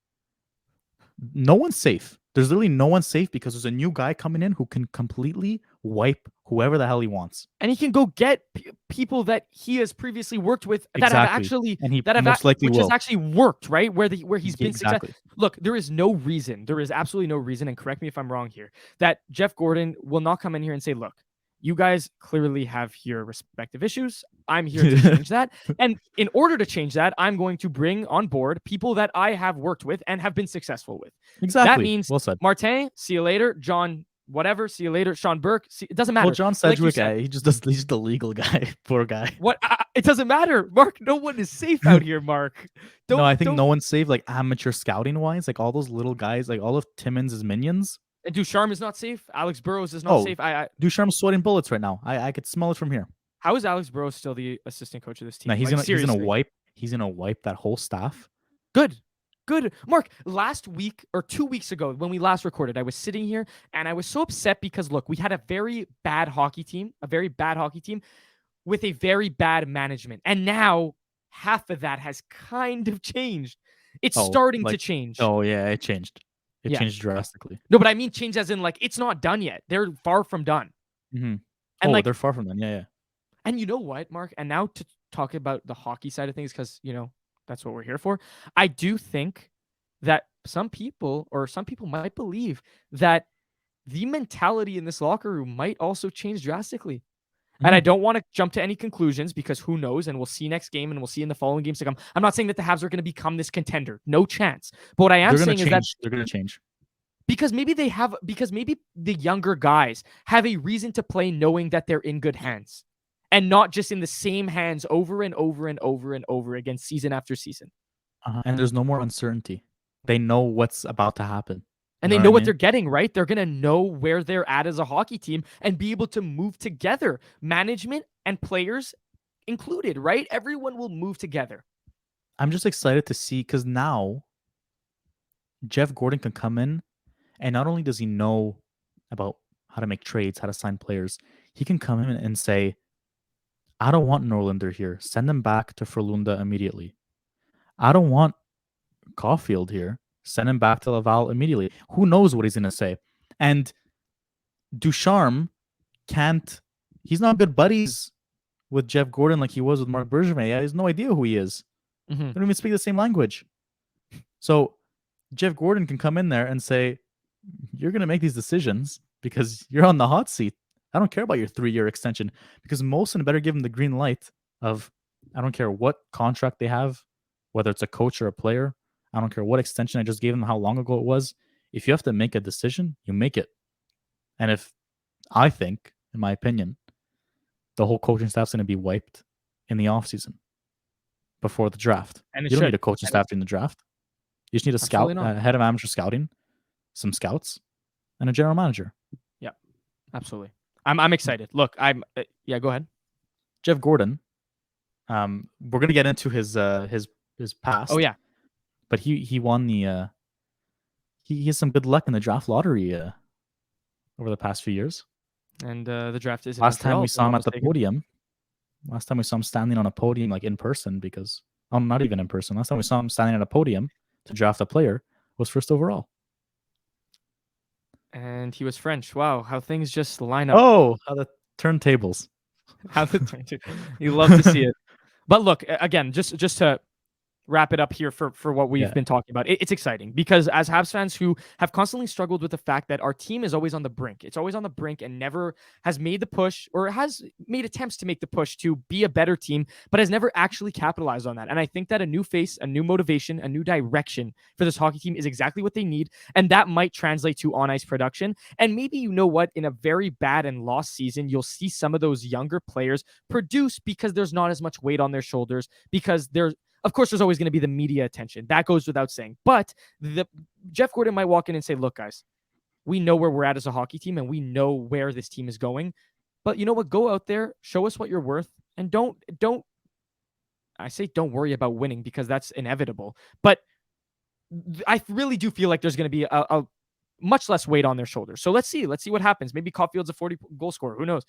no one's safe. There's literally no one safe because there's a new guy coming in who can completely wipe whoever the hell he wants. And he can go get people that he has previously worked with that have Exactly. actually And he most likely which has will. actually worked, right? Where he's been Exactly. successful. Look, there is no reason, there is absolutely no reason, and correct me if I'm wrong here, that Jeff Gordon will not come in here and say, look, you guys clearly have your respective issues. I'm here to change that. And in order to change that, I'm going to bring on board people that I have worked with and have been successful with. Exactly. That means well said. Martin, see you later. John, whatever, see you later. Sean Burke, it doesn't matter. Well, John Like you Sedgwick, said, he's just the legal guy. Poor guy. what? It doesn't matter, Mark. No one is safe out here, Mark. No, I think no one's safe, like amateur scouting wise. Like all those little guys, like all of Timmons' minions. And Ducharme is not safe. Alex Burrows is not safe. Ducharme's sweating bullets right now. I could smell it from here. How is Alex Burrows still the assistant coach of this team? No, he's Like, gonna wipe. He's gonna wipe that whole staff. Good. Mark, last week or 2 weeks ago when we last recorded, I was sitting here and I was so upset because, look, we had a very bad hockey team with a very bad management. And now half of that has kind of changed. It's starting to change. Oh, yeah, it changed. It changed drastically. No, but I mean change as in, like, it's not done yet. They're far from done. Mm-hmm. And like, they're far from done. Yeah. And you know what, Mark? And now to talk about the hockey side of things, because, that's what we're here for. I do think that some people might believe that the mentality in this locker room might also change drastically. Mm-hmm. And I don't want to jump to any conclusions because who knows? And we'll see next game and we'll see in the following games to come. I'm not saying that the Habs are going to become this contender. No chance. But what I am saying is that they're going to change. Because maybe the younger guys have a reason to play knowing that they're in good hands. And not just in the same hands over and over and over and over again, season after season. And there's no more uncertainty. They know what's about to happen. And they know what they're getting, right? They're going to know where they're at as a hockey team and be able to move together. Management and players included, right? Everyone will move together. I'm just excited to see, because now Jeff Gordon can come in, and not only does he know about how to make trades, how to sign players, he can come in and say, I don't want Norlinder here. Send him back to Frölunda immediately. I don't want Caulfield here. Send him back to Laval immediately. Who knows what he's going to say? And Ducharme he's not good buddies with Jeff Gordon like he was with Marc Bergevin. He has no idea who he is. Mm-hmm. They don't even speak the same language. So Jeff Gordon can come in there and say, you're going to make these decisions because you're on the hot seat. I don't care about your 3-year extension, because Molson better give him the green light of, I don't care what contract they have, whether it's a coach or a player. I don't care what extension I just gave them, how long ago it was. If you have to make a decision, you make it. And if I think, in my opinion, the whole coaching staff's going to be wiped in the offseason before the draft. And you don't need a coaching staff in the draft. You just need a head of amateur scouting, some scouts, and a general manager. Yeah, absolutely. I'm excited. Look, go ahead. Jeff Gordon. We're gonna get into his past. Oh yeah. But he won the he has some good luck in the draft lottery over the past few years. And the draft is in Last time Montreal, we if I'm saw him not at the mistaken. podium, last time we saw him standing on a podium like in person, because not even in person. Last time we saw him standing at a podium to draft a player was first overall. And he was French. Wow, how things just line up. Oh, how the turntables. How the you love to see it. But look, again, just to wrap it up here for what we've Yeah. been talking about. It's exciting because as Habs fans who have constantly struggled with the fact that our team is always on the brink, it's always on the brink and never has made the push or has made attempts to make the push to be a better team, but has never actually capitalized on that. And I think that a new face, a new motivation, a new direction for this hockey team is exactly what they need. And that might translate to on ice production. And maybe, you know what, in a very bad and lost season, you'll see some of those younger players produce because there's not as much weight on their shoulders, because there's, of course, there's always going to be the media attention. That goes without saying. But Jeff Gordon might walk in and say, look, guys, we know where we're at as a hockey team and we know where this team is going. But you know what? Go out there, show us what you're worth, and don't I say don't worry about winning because that's inevitable. But I really do feel like there's going to be a much less weight on their shoulders. So let's see what happens. Maybe Caulfield's a 40 goal scorer. Who knows?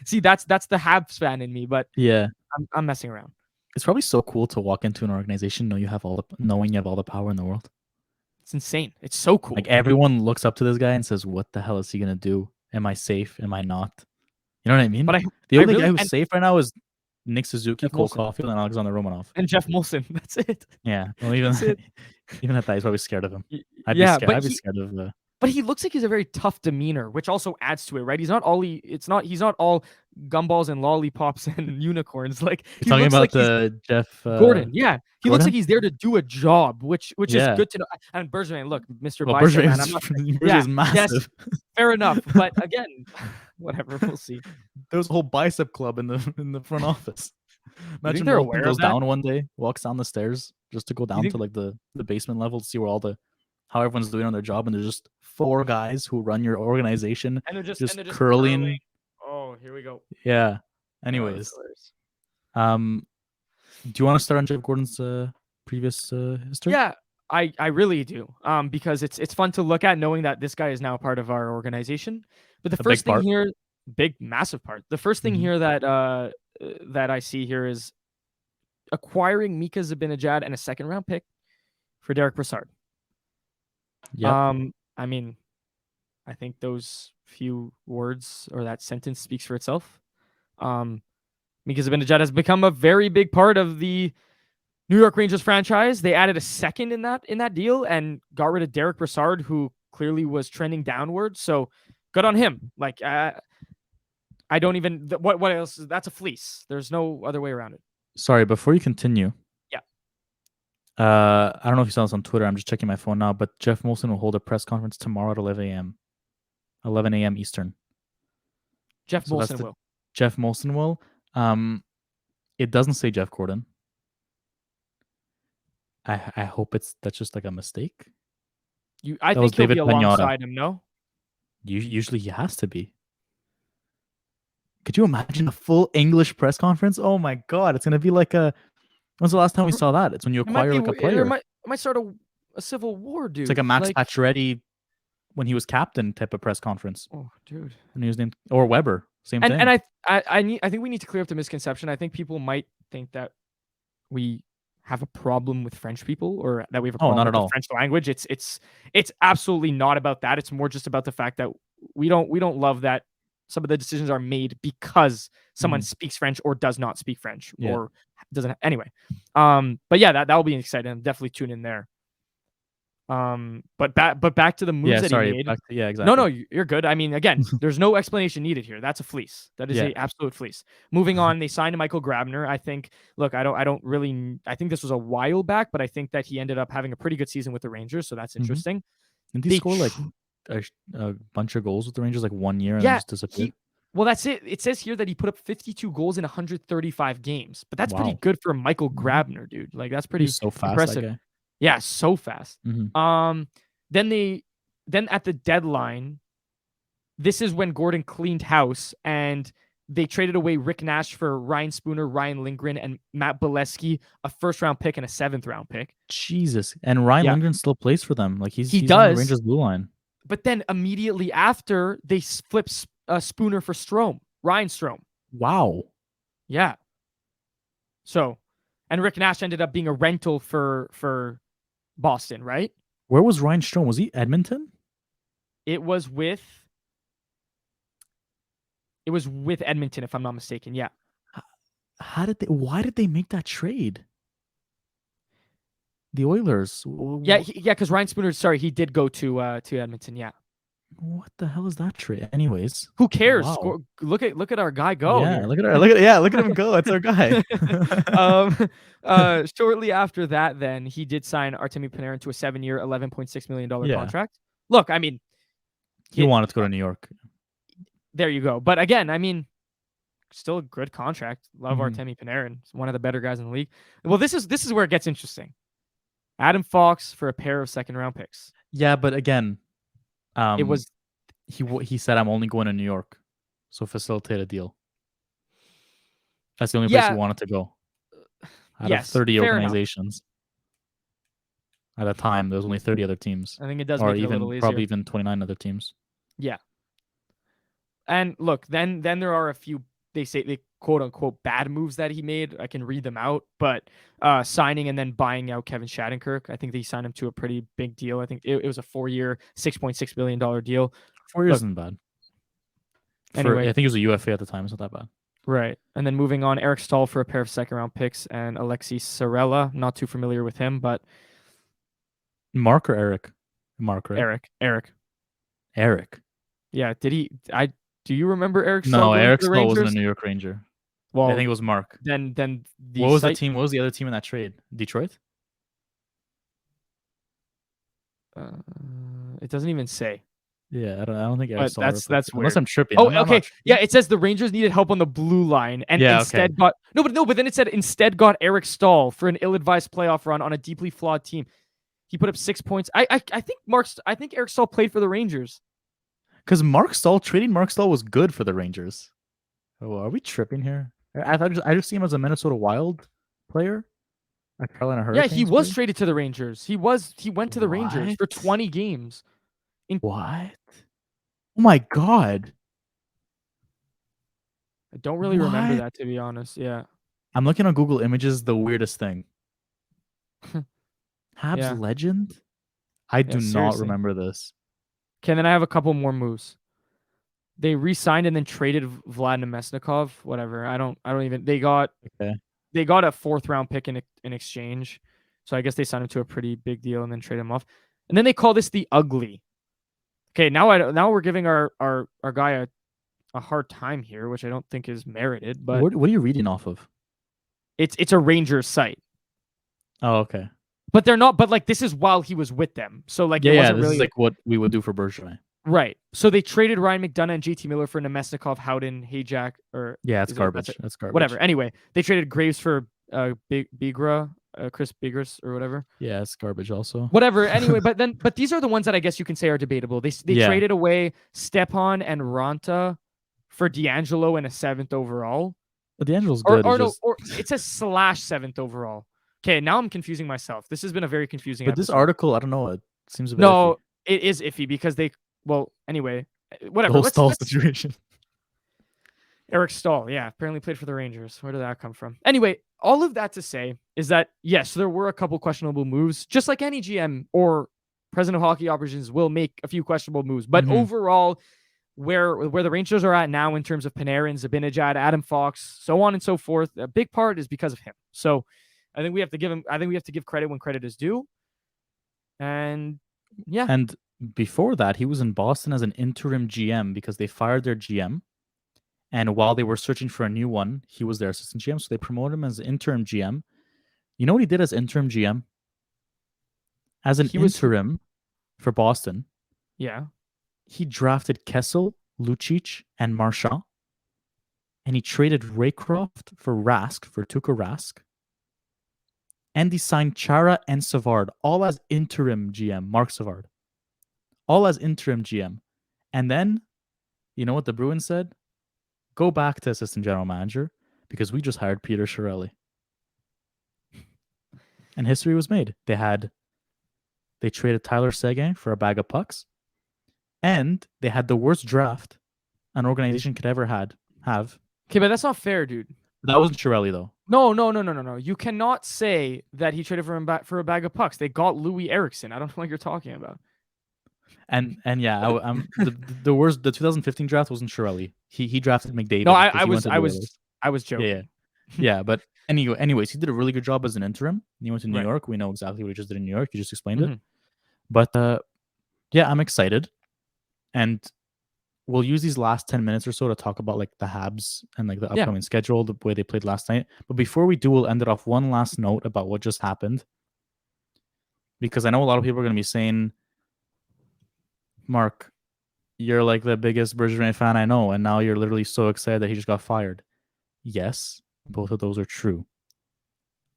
See, that's the Habs fan in me, but Yeah. I'm messing around. It's probably so cool to walk into an organization knowing you have all the power in the world. It's insane. It's so cool. Like everyone looks up to this guy and says, "What the hell is he gonna do? Am I safe? Am I not?" You know what I mean? But the only really, guy who's safe right now is Nick Suzuki, Jeff Cole Molson. Caulfield, and Alexander Romanov. And Jeff Molson. That's it. Yeah. Well, even even at that, he's probably scared of him. I'd be scared. I'd be scared of. But he looks like he's a very tough demeanor, which also adds to it, right? He's not all gumballs and lollipops and unicorns. Like he talking looks about like the Jeff Gordon. Yeah, he looks Gordon? like he's there to do a job, which is Yeah. good to know. And Bergevin, look, Mr. Well, Bicep Bergevin man. is, I'm not, Bergevin is massive. yes, fair enough. But again, whatever. We'll see. There was a whole bicep club in the front office. Imagine they're Molson aware goes of that? down one day, walks down the stairs just to go down to like the basement level to see where how everyone's doing on their job, and there's just 4 guys who run your organization and they're just curling. Oh, here we go. Yeah. Anyways, do you want to start on Jeff Gordon's previous history? Yeah, I really do. Because it's fun to look at knowing that this guy is now part of our organization. But the first thing here, massive part. The first thing here that I see here is acquiring Mika Zibanejad and a second round pick for Derek Brassard. Yeah. I mean, I think those few words or that sentence speaks for itself. Mika Zibanejad has become a very big part of the New York Rangers franchise. They added a second in that deal and got rid of Derek Brassard, who clearly was trending downward. So good on him. Like I don't even what else? That's a fleece. There's no other way around it. Sorry, before you continue. Yeah. I don't know if you saw this on Twitter. I'm just checking my phone now, but Jeff Molson will hold a press conference tomorrow at 11 a.m. 11 a.m. Eastern. Jeff Molson will. Jeff Molson will. It doesn't say Jeff Gordon. I hope that's just like a mistake. I think he'll be alongside him, no? Usually he has to be. Could you imagine a full English press conference? Oh my God, it's gonna be like when's the last time we saw that? It's when you acquire like a player. It might start a civil war, dude. It's like a Max Pacioretty when he was captain type of press conference. Oh, dude. When he was named, or Weber, same thing. And I think we need to clear up the misconception. I think people might think that we have a problem with French people or that we have a problem with the French language. It's absolutely not about that. It's more just about the fact that we don't love that some of the decisions are made because someone speaks French or does not speak French or doesn't. Anyway, but yeah, that will be exciting. I'm definitely tune in there. But back to the moves that he made. Exactly. No, you're good. I mean, again, there's no explanation needed here. That's a fleece. That is a absolute fleece. Moving on, they signed Michael Grabner. I think. Look, I think this was a while back, but I think that he ended up having a pretty good season with the Rangers, so that's interesting. Didn't he score like a bunch of goals with the Rangers like 1 year and just disappeared? Well, that's it. It says here that he put up 52 goals in 135 games, but that's pretty good for Michael Grabner, dude. Like that's pretty impressive. Yeah, so fast. Then at the deadline, this is when Gordon cleaned house and they traded away Rick Nash for Ryan Spooner, Ryan Lindgren, and Matt Bolesky, a first-round pick and a seventh-round pick. Jesus. And Ryan Yeah. Lindgren still plays for them. Like He he's on the does, Rangers blue line. but then immediately after, they flipped Spooner for Strome, Ryan Strome. Wow. Yeah. So, and Rick Nash ended up being a rental for Boston, right? Where was Ryan Strome? Was he Edmonton? It was with Edmonton, if I'm not mistaken. Yeah. Why did they make that trade? The Oilers. Yeah, because Ryan Spooner, sorry, he did go to Edmonton. Yeah. What the hell is that trade? Anyways, who cares? Wow. Look at our guy go. Yeah, here. look at him go. That's our guy. Shortly after that, then he did sign Artemi Panarin to a 7-year, $11.6 million Yeah. contract. Look, I mean, He wanted to go to New York. there you go. But again, I mean, still a good contract. Love Mhm. Artemi Panarin. He's one of the better guys in the league. Well, this is where it gets interesting. Adam Fox for a pair of second-round picks. Yeah, but again, It was he said I'm only going to New York, so facilitate a deal. That's the only place Yeah. he wanted to go. Out Yes, of 30 fair enough. organizations. At the time, there was only 30 other teams, I think it does or make it a little even easier. probably even 29 other teams. Yeah. And look, then there are a few, they say, they quote unquote bad moves that he made. I can read them out, but signing and then buying out Kevin Shattenkirk. I think they signed him to a pretty big deal. I think it was a 4-year, $6.6 billion deal. 4 years isn't bad. Anyway. I think he was a UFA at the time. It's not that bad. Right. And then moving on, Eric Stahl for a pair of second-round picks and Alexei Sorella. Not too familiar with him, but Mark or Eric? Mark, right? Eric. Yeah. Do you remember Eric Stahl? No, going Eric to the Stahl wasn't a Rangers? New York Ranger. Well, I think it was Mark. Then the What was the team? What was the other team in that trade? Detroit? It doesn't even say. Yeah, I don't think Eric But Stahl. that's Unless weird. I'm tripping. Oh, I'm not okay. tripping. Yeah, it says the Rangers needed help on the blue line and instead got but then it said instead got Eric Stahl for an ill-advised playoff run on a deeply flawed team. He put up 6 points. I think Eric Stahl played for the Rangers. Because trading Mark Stahl was good for the Rangers. Oh, are we tripping here? I just see him as a Minnesota Wild player. A Carolina Hurricanes. Yeah, he was player? traded to the Rangers. He went to the Rangers for 20 games. What? Oh my god. I don't really remember that, to be honest. Yeah. I'm looking on Google Images, the weirdest thing. Habs Yeah. legend? I do not seriously. remember this. Okay, then I have a couple more moves. They re-signed and then traded Vlad Nemesnikov. Whatever. I don't even. They got a 4th-round pick in exchange. So I guess they signed him to a pretty big deal and then trade him off. And then they call this the ugly. Okay, now we're giving our guy a hard time here, which I don't think is merited. But what are you reading off of? It's a Rangers site. Oh, okay. But they're not. But like this is while he was with them. So like this really is like what we would do for Bourgeois. Right. So they traded Ryan McDonough and JT Miller for Nemesnikov, Howden, Hayjack, or it's garbage. That's garbage. Whatever. Anyway, they traded Graves for Bigra, Chris Bigras or whatever. Yeah, it's garbage also. Whatever. Anyway, but these are the ones that I guess you can say are debatable. They traded away Stepan and Ranta for D'Angelo and a 7th overall. But D'Angelo's good. Or it says /7th overall. Okay, now I'm confusing myself. This has been a very confusing But episode. this article, I don't know, it seems a bit No, iffy. it is iffy because anyway, whatever. The whole Stahl situation. Eric Stahl, yeah, apparently played for the Rangers. Where did that come from? Anyway, all of that to say is that, yes, there were a couple questionable moves, just like any GM or president of hockey operations will make a few questionable moves. But overall, where the Rangers are at now in terms of Panarin, Zibanejad, Adam Fox, so on and so forth, a big part is because of him. So I think we have to give credit when credit is due. And yeah. And before that, he was in Boston as an interim GM because they fired their GM. And while they were searching for a new one, he was their assistant GM. So they promoted him as interim GM. You know what he did as interim GM? As an interim for Boston. Yeah. He drafted Kessel, Lucic, and Marchand. And he traded Raycroft for Tuukka Rask. And he signed Chara and Savard, all as interim GM, Mark Savard. All as interim GM. And then, you know what the Bruins said? go back to assistant general manager because we just hired Peter Chiarelli. And history was made. They traded Tyler Seguin for a bag of pucks, and they had the worst draft an organization could ever have. Okay, but that's not fair, dude. That wasn't Chiarelli though. No. You cannot say that he traded for a bag of pucks. They got Louis Eriksson. I don't know what you're talking about. And yeah, I'm the worst. The 2015 draft wasn't Chiarelli. He drafted McDavid. No, I was joking. Yeah. But anyways, he did a really good job as an interim. He went to New York. We know exactly what he just did in New York. You just explained it. But yeah, I'm excited, and we'll use these last 10 minutes or so to talk about like the Habs and like the upcoming schedule, the way they played last night. But before we do, we'll end it off one last note about what just happened, because I know a lot of people are going to be saying, Mark, you're like the biggest Bourgeois fan I know, and now you're literally so excited that he just got fired. Yes, both of those are true.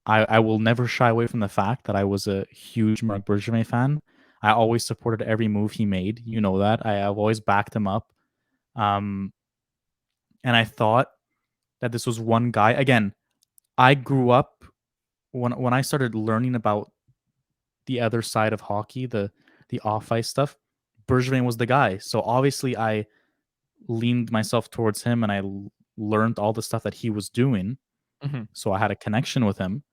I will never shy away from the fact that I was a huge Marc Bergevin fan. I always supported every move he made. You know that. I've always backed him up. And I thought that this was one guy. Again, I grew up when I started learning about the other side of hockey, the off-ice stuff. Bergevin was the guy. So obviously I leaned myself towards him and I learned all the stuff that he was doing. So I had a connection with him.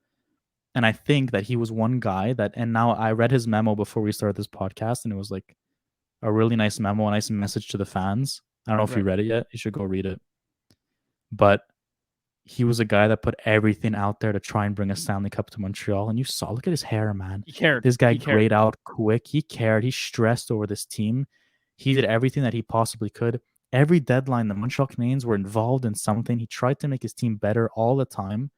And I think that he was one guy that, and now I read his memo before we started this podcast, and it was like a really nice memo, a nice message to the fans. I don't know if you read it yet. You should go read it. But he was a guy that put everything out there to try and bring a Stanley Cup to Montreal. And you saw, look at his hair, man. He cared. This guy grayed out quick. He cared. He stressed over this team. He did everything that he possibly could. Every deadline, the Montreal Canadiens were involved in something. He tried to make his team better all the time.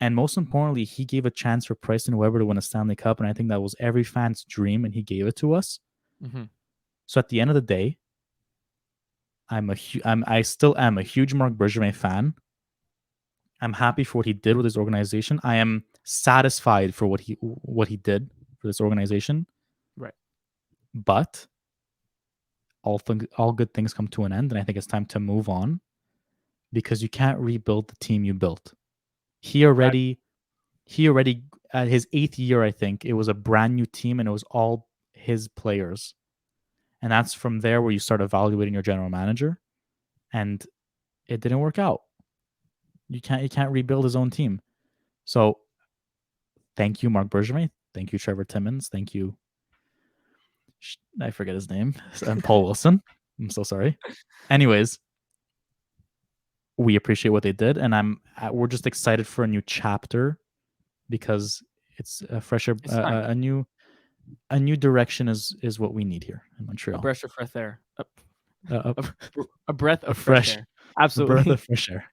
And most importantly, he gave a chance for Price and Weber to win a Stanley Cup. And I think that was every fan's dream, and he gave it to us. So at the end of the day, I still am a huge Marc Bergevin fan. I'm happy for what he did with his organization. I am satisfied for what he did for this organization. Right. But all good things come to an end, and I think it's time to move on, because you can't rebuild the team you built. He already at his 8th year, I think, it was a brand new team and it was all his players. And that's from there where you start evaluating your general manager. And it didn't work out. You can't rebuild his own team. So thank you, Marc Bergevin. Thank you, Trevor Timmons. Thank you. I forget his name. And Paul Wilson. I'm so sorry. Anyways, we appreciate what they did, and we're just excited for a new chapter, because it's a fresher, a new direction is what we need here in Montreal. A breath of fresh air. A breath of fresh air. Absolutely. A breath of fresh air.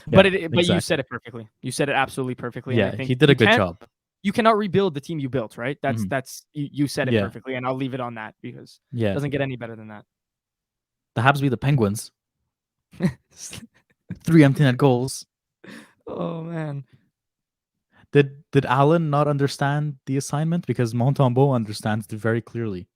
But you said it perfectly. You said it absolutely perfectly. Yeah, and I think he did a good job. You cannot rebuild the team you built, right? That's you said it perfectly, and I'll leave it on that, because it doesn't get any better than that. The Habs beat the Penguins. 3 empty net goals. Oh man. Did Allen not understand the assignment? Because Montembeault understands it very clearly.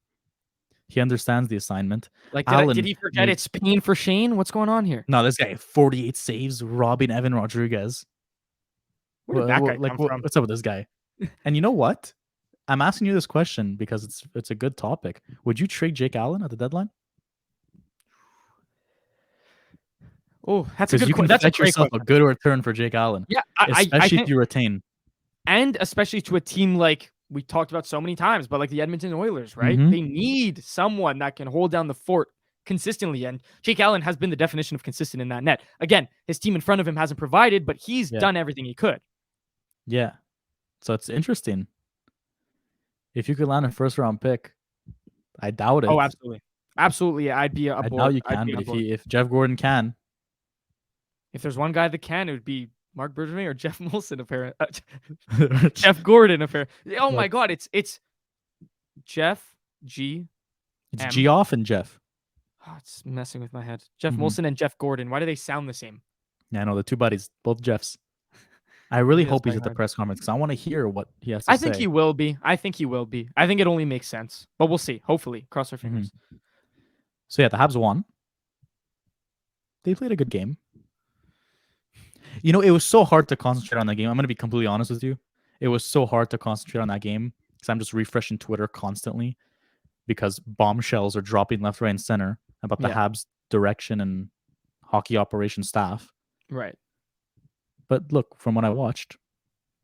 He understands the assignment. Like, did he forget it's Spain for Shane? What's going on here? No, this guy 48 saves, robbing Evan Rodriguez. Where did that guy come from? What's up with this guy? And you know what? I'm asking you this question because it's a good topic. Would you trade Jake Allen at the deadline? Oh, that's a good question. That's a good return for Jake Allen. Yeah, especially if you retain. And especially to a team like we talked about so many times, but like the Edmonton Oilers, right? They need someone that can hold down the fort consistently. And Jake Allen has been the definition of consistent in that net. Again, his team in front of him hasn't provided, but he's done everything he could. Yeah. So it's interesting. If you could land a first-round pick, I doubt it. Oh, absolutely. Absolutely. I'd be aboard. I doubt you can, but if Jeff Gordon can. If there's one guy that can, it would be Marc Bergevin or Jeff Molson, apparently. Jeff Gordon, apparently. Oh my God, it's Jeff G. It's Geoff and Jeff. Oh, it's messing with my head. Jeff Molson and Jeff Gordon. Why do they sound the same? Yeah, I know, the two buddies, both Jeffs. I really hope he's at the press conference because I want to hear what he has to say. I think he will be. I think it only makes sense, but we'll see. Hopefully, cross our fingers. So yeah, the Habs won. They played a good game. It was so hard to concentrate on that game. I'm gonna be completely honest with you. It was so hard to concentrate on that game because I'm just refreshing Twitter constantly because bombshells are dropping left, right, and center about the Yeah. Habs direction and hockey operation staff. Right. But look, from what I watched,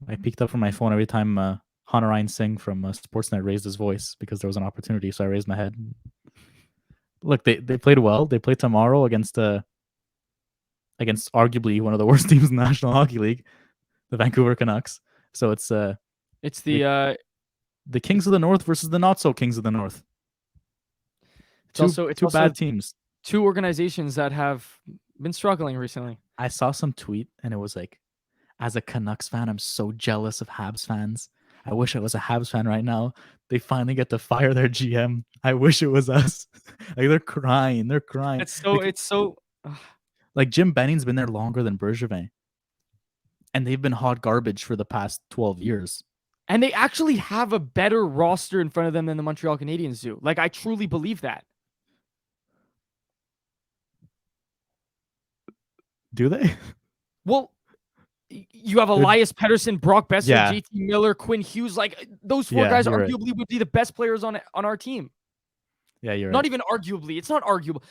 I peeked up from my phone every time Hunter Ryan Singh from Sportsnet raised his voice because there was an opportunity. So I raised my head. Look, they played well. They play tomorrow against arguably one of the worst teams in the National Hockey League, the Vancouver Canucks. So it's It's the the Kings of the North versus the not so Kings of the North. it's Two also bad teams. two organizations that have been struggling recently. I saw some tweet and it was like, as a Canucks fan, I'm so jealous of Habs fans. I wish I was a Habs fan right now. They finally get to fire their GM. I wish it was us. Like they're crying. They're crying. It's so Like Jim Benning's been there longer than Bergevin. And they've been hot garbage for the past 12 years. and they actually have a better roster in front of them than the Montreal Canadiens do. Like I truly believe that. Do they? Well, you have Elias Pettersson, Brock Besser, Yeah. JT Miller, Quinn Hughes. Like those four Yeah, guys you're right. arguably would be the best players on our team. Yeah, you're right. Not even arguably. It's not arguable.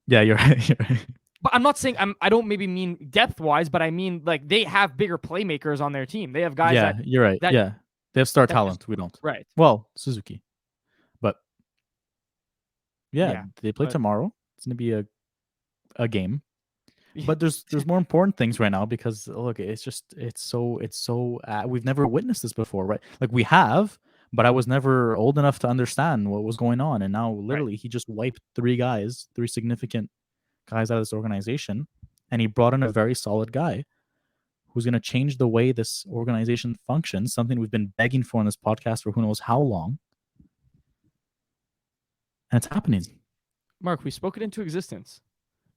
Yeah, you're right. You're right. But I'm not saying I don't maybe mean depth wise, but I mean like they have bigger playmakers on their team. They have guys Yeah, that you're right. that- Yeah. They have star that talent. We don't. right. Well, Suzuki. But yeah, Yeah, they play but- tomorrow. It's gonna be a game. But there's more important things right now because look, it's so we've never witnessed this before, right? Like we have, but I was never old enough to understand what was going on, and now literally he just wiped three significant guys out of this organization, and he brought in a very solid guy who's going to change the way this organization functions, something we've been begging for on this podcast for who knows how long, and it's happening. Mark, we spoke it into existence.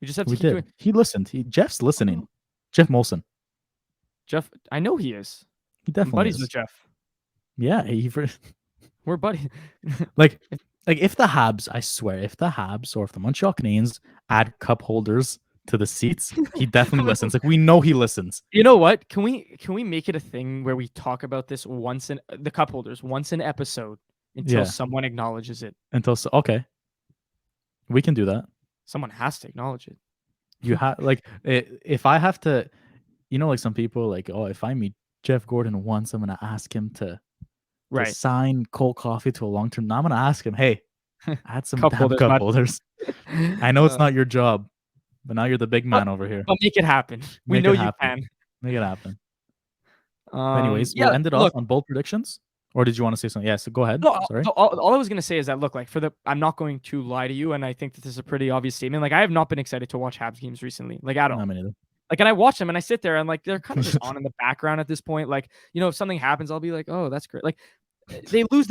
We just have to We keep doing. did. He listened. Jeff's listening. Jeff Molson. Jeff, I know he is. He I'm definitely buddies is. with Jeff. Yeah, We're buddies. like if the Habs, I swear, if the Habs or if the Montreal Canadiens add cup holders to the seats, he definitely listens. Like we know he listens. You know what? Can we make it a thing where we talk about this once in the cup holders once an episode until someone acknowledges it? Okay, we can do that. Someone has to acknowledge it. You have if I have to, like some people like, oh, if I meet Jeff Gordon once, I'm gonna ask him to sign Cole Coffey to a long term. Now I'm gonna ask him, hey, add some cup holders. I know it's not your job, but now you're the big man over here. But make it happen. We know you can. Make it happen. Anyways, we'll end it off on bold predictions. Or did you want to say something? Yeah, so go ahead. No, sorry. All I was gonna say is that look, like I'm not going to lie to you, and I think that this is a pretty obvious statement. Like I have not been excited to watch Habs games recently, like at all. Not me neither. Like, and I watch them and I sit there and like they're kind of just on in the background at this point. Like, if something happens, I'll be like, oh, that's great. Like they lose,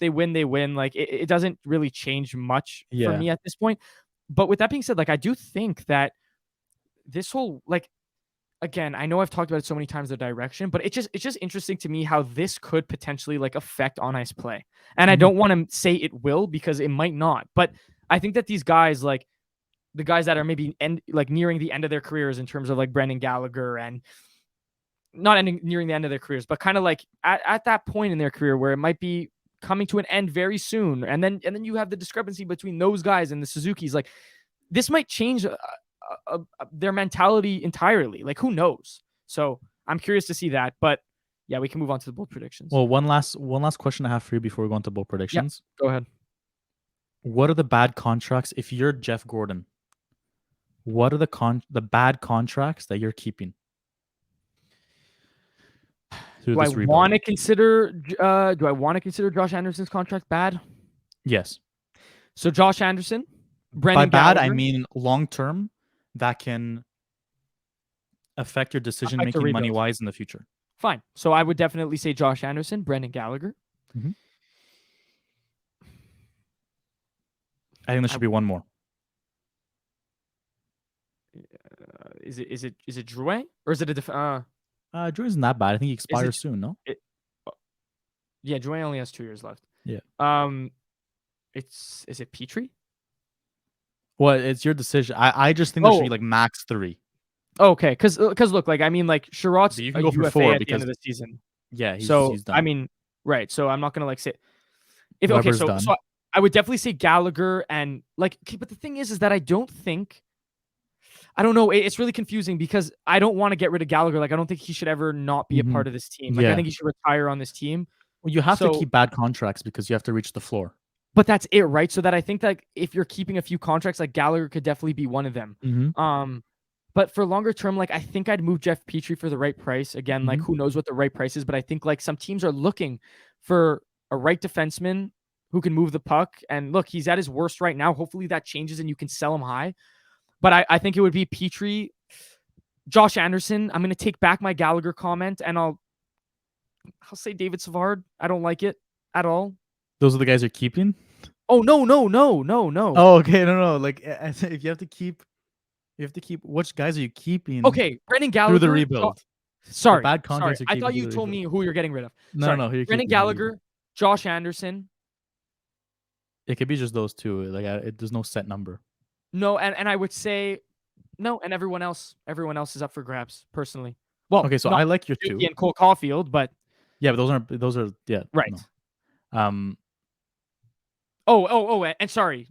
they win. Like it doesn't really change much for me at this point. But with that being said, like I do think that this whole again, I know I've talked about it so many times, the direction, but it's just interesting to me how this could potentially like affect on ice play. And I don't want to say it will because it might not. But I think that these guys, like the guys that are maybe nearing the end of their careers in terms of like Brendan Gallagher and not nearing the end of their careers, but kind of like at that point in their career where it might be coming to an end very soon. And then you have the discrepancy between those guys and the Suzukis. Like this might change their mentality entirely. Like who knows? So I'm curious to see that, but yeah, we can move on to the bold predictions. Well, one last question I have for you before we go into bold predictions. Go ahead. What are the bad contracts? If you're Jeff Gordon, what are the bad contracts that you're keeping? Do I want to consider Josh Anderson's contract bad? Yes. So Josh Anderson, Brendan by bad, Gallagher, I mean long term that can affect your decision making money wise in the future. Fine. So I would definitely say Josh Anderson, Brendan Gallagher. Mm-hmm. I think there should be one more. Is it Drouin or is it a Drouin isn't that bad. I think he expires soon. No. Yeah, Drouin only has 2 years left. Yeah. Is it Petrie? Well, it's your decision. I just think there should be like max 3. Okay, because look, like I mean, like Sherrod's But you a can go for UFA four at the end because of the season, yeah, so he's I done. mean, right? So I'm not gonna like say if okay, Weber's so done. I would definitely say Gallagher and like, okay, but the thing is that I don't think I don't know. It's really confusing because I don't want to get rid of Gallagher. Like I don't think he should ever not be a Hmm. part of this team. Like I Yeah. think he should retire on this team. Well, you have to So keep bad contracts because you have to reach the floor. but that's it, right? So that I think that if you're keeping a few contracts, like Gallagher could definitely be one of them. Hmm. Um, but for longer term, like I think I'd move Jeff Petrie for the right price. Again, like Hmm. who knows what the right price is, but I think like some teams are looking for a right defenseman who can move the puck. And look, he's at his worst right now. Hopefully that changes and you can sell him high. But I think it would be Petrie, Josh Anderson. I'm gonna take back my Gallagher comment and I'll say David Savard. I don't like it at all. Those are the guys you're keeping. Oh no, no, no, no, no. Oh, okay, no. Like if you have to keep. Which guys are you keeping Okay, Brendan through the Gallagher. rebuild? The Sorry, bad sorry. contracts you're I keeping thought through you the told rebuild. me who you're getting rid of. No, Sorry, no. Who you're Brendan keeping? Who are you keeping? Gallagher, Josh Anderson. It could be just those two. Like there's no set number. No, and I would say no, and everyone else is up for grabs. Personally, well, Okay, so not I like your Suzuki two. and Cole Caulfield, but Yeah, but those are yeah right. no. Um. And sorry,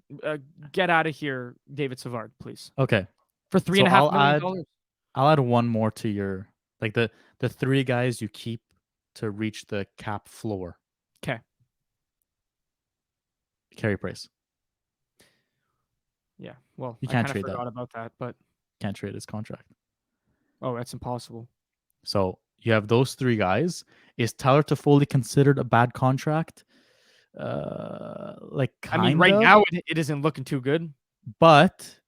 get out of here, David Savard, please, Okay, for three so and a half million dollars. I'll add one more to your like the three guys you keep to reach the cap floor. Okay, Carey Price. yeah. Well, You I can't kind of trade that. forgot about that, but Can't trade his contract. that's impossible. So you have those three guys. Is Tyler Toffoli considered a bad contract? Like I mean, kind right of, now it isn't looking too good. but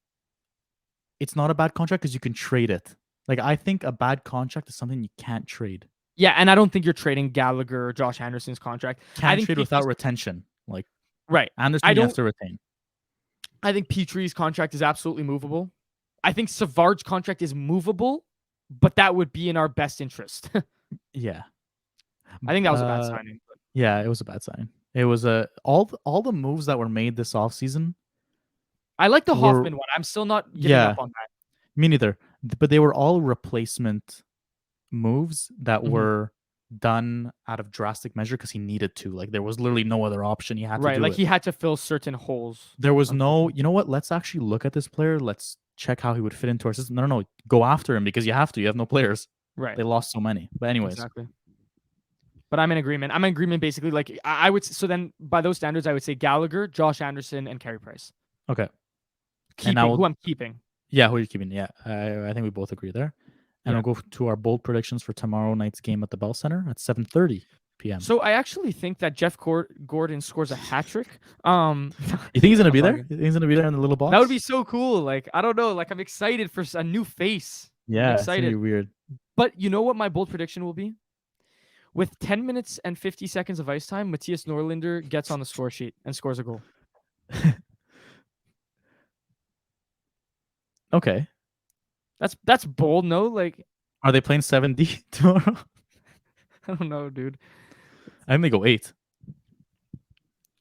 it's not a bad contract because you can trade it. Like I think a bad contract is something you can't trade. Yeah, and I don't think you're trading Gallagher or Josh Anderson's contract. I Can't think trade without Petrie's retention. Like right. I Anderson, you have don't. to retain. I think Petrie's contract is absolutely movable. I think Savard's contract is movable, but that would be in our best interest. Yeah. I think that was a bad signing. Yeah, it was a bad sign. It was all the moves that were made this offseason I like the were Hoffman one. I'm still not giving yeah, up on that. me neither. But they were all replacement moves that Mhm. were done out of drastic measure because he needed to. Like there was literally no other option. He had to Right, do like it. he had to fill certain holes. There was no, Unfortunately. you know what? Let's actually look at this player. Let's check how he would fit into our system. No, go after him because you have to. You have no players. Right, They lost so many. But anyways, exactly. But I'm in agreement. I'm in agreement basically. Like I would. So then, by those standards, I would say Gallagher, Josh Anderson, and Carey Price. okay. And now Keeping who I'm keeping. yeah, who are you keeping? Yeah, I think we both agree there. And Yeah. we'll go to our bold predictions for tomorrow night's game at the Bell Center at 7:30 p.m. So I actually think that Jeff Gordon scores a hat trick. You think he's gonna I'm be there? bugging. You think he's gonna be there in the little box? That would be so cool. Like I don't know. Like I'm excited for a new face. I'm Yeah, it's gonna be excited. weird. But you know what my bold prediction will be? With 10 minutes and 50 seconds of ice time, Matthias Norlinder gets on the score sheet and scores a goal. Okay. That's bold, no? Like Are they playing 7D tomorrow? I don't know, dude. I think they go 8.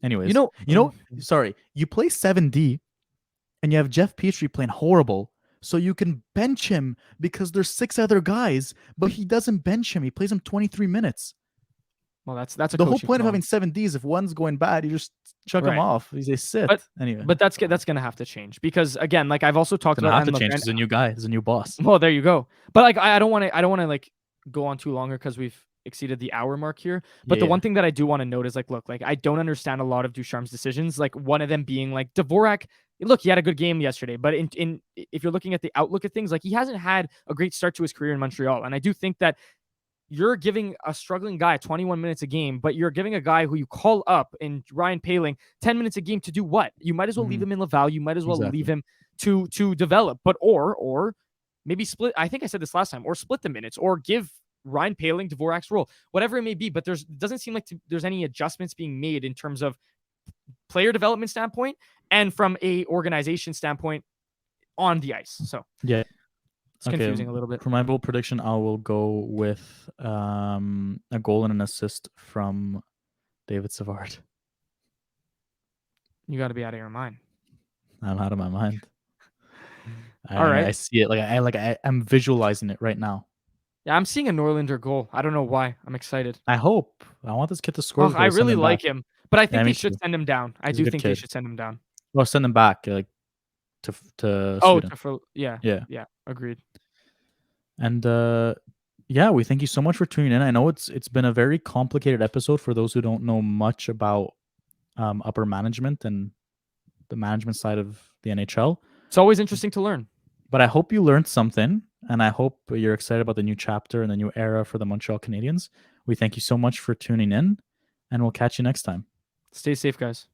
Anyways, You know, sorry, you play 7D and you have Jeff Petrie playing horrible, so you can bench him because there's 6 other guys, but he doesn't bench him. He plays him 23 minutes. well, that's a The whole coaching point of call. having 7Ds, if one's going bad, you just chuck him Right. off. You say sit. But Anyway, but that's gonna have to change because again, like I've also talked gonna about have to and look, change. There's a new guy. There's a new boss. well, there you go. But like I don't want to like go on too longer because we've exceeded the hour mark here. But the Yeah. one thing that I do want to note is like, look, like I don't understand a lot of Ducharme's decisions. Like one of them being like Dvorak. Look, he had a good game yesterday, but in if you're looking at the outlook of things, like he hasn't had a great start to his career in Montreal, and I do think that you're giving a struggling guy 21 minutes a game, but you're giving a guy who you call up in Ryan Paling 10 minutes a game to do what? You might as well leave him in Laval. You might as well leave Exactly. him to develop, but or maybe split. I think I said this last time, or split the minutes, or give Ryan Paling Dvorak's role, whatever it may be. But doesn't seem like there's any adjustments being made in terms of player development standpoint and from a organization standpoint on the ice. So Yeah. it's confusing a little bit. For my bold prediction, I will go with a goal and an assist from David Savard. You got to be out of your mind. I'm out of my mind. All right. I see it. I'm visualizing it right now. Yeah, I'm seeing a Norlander goal. I don't know why. I'm excited. I hope. I want this kid to score Oh, I before they send really him back. like him, but I Yeah, think they me should too. send him down. I He's a do good think they kid. should send him down. Well, send him back, like, to Oh, Sweden. yeah, Yeah. yeah, agreed. And, yeah, we thank you so much for tuning in. I know it's been a very complicated episode for those who don't know much about, upper management and the management side of the NHL. It's always interesting to learn. But I hope you learned something, and I hope you're excited about the new chapter and the new era for the Montreal Canadiens. We thank you so much for tuning in, and we'll catch you next time. Stay safe, guys.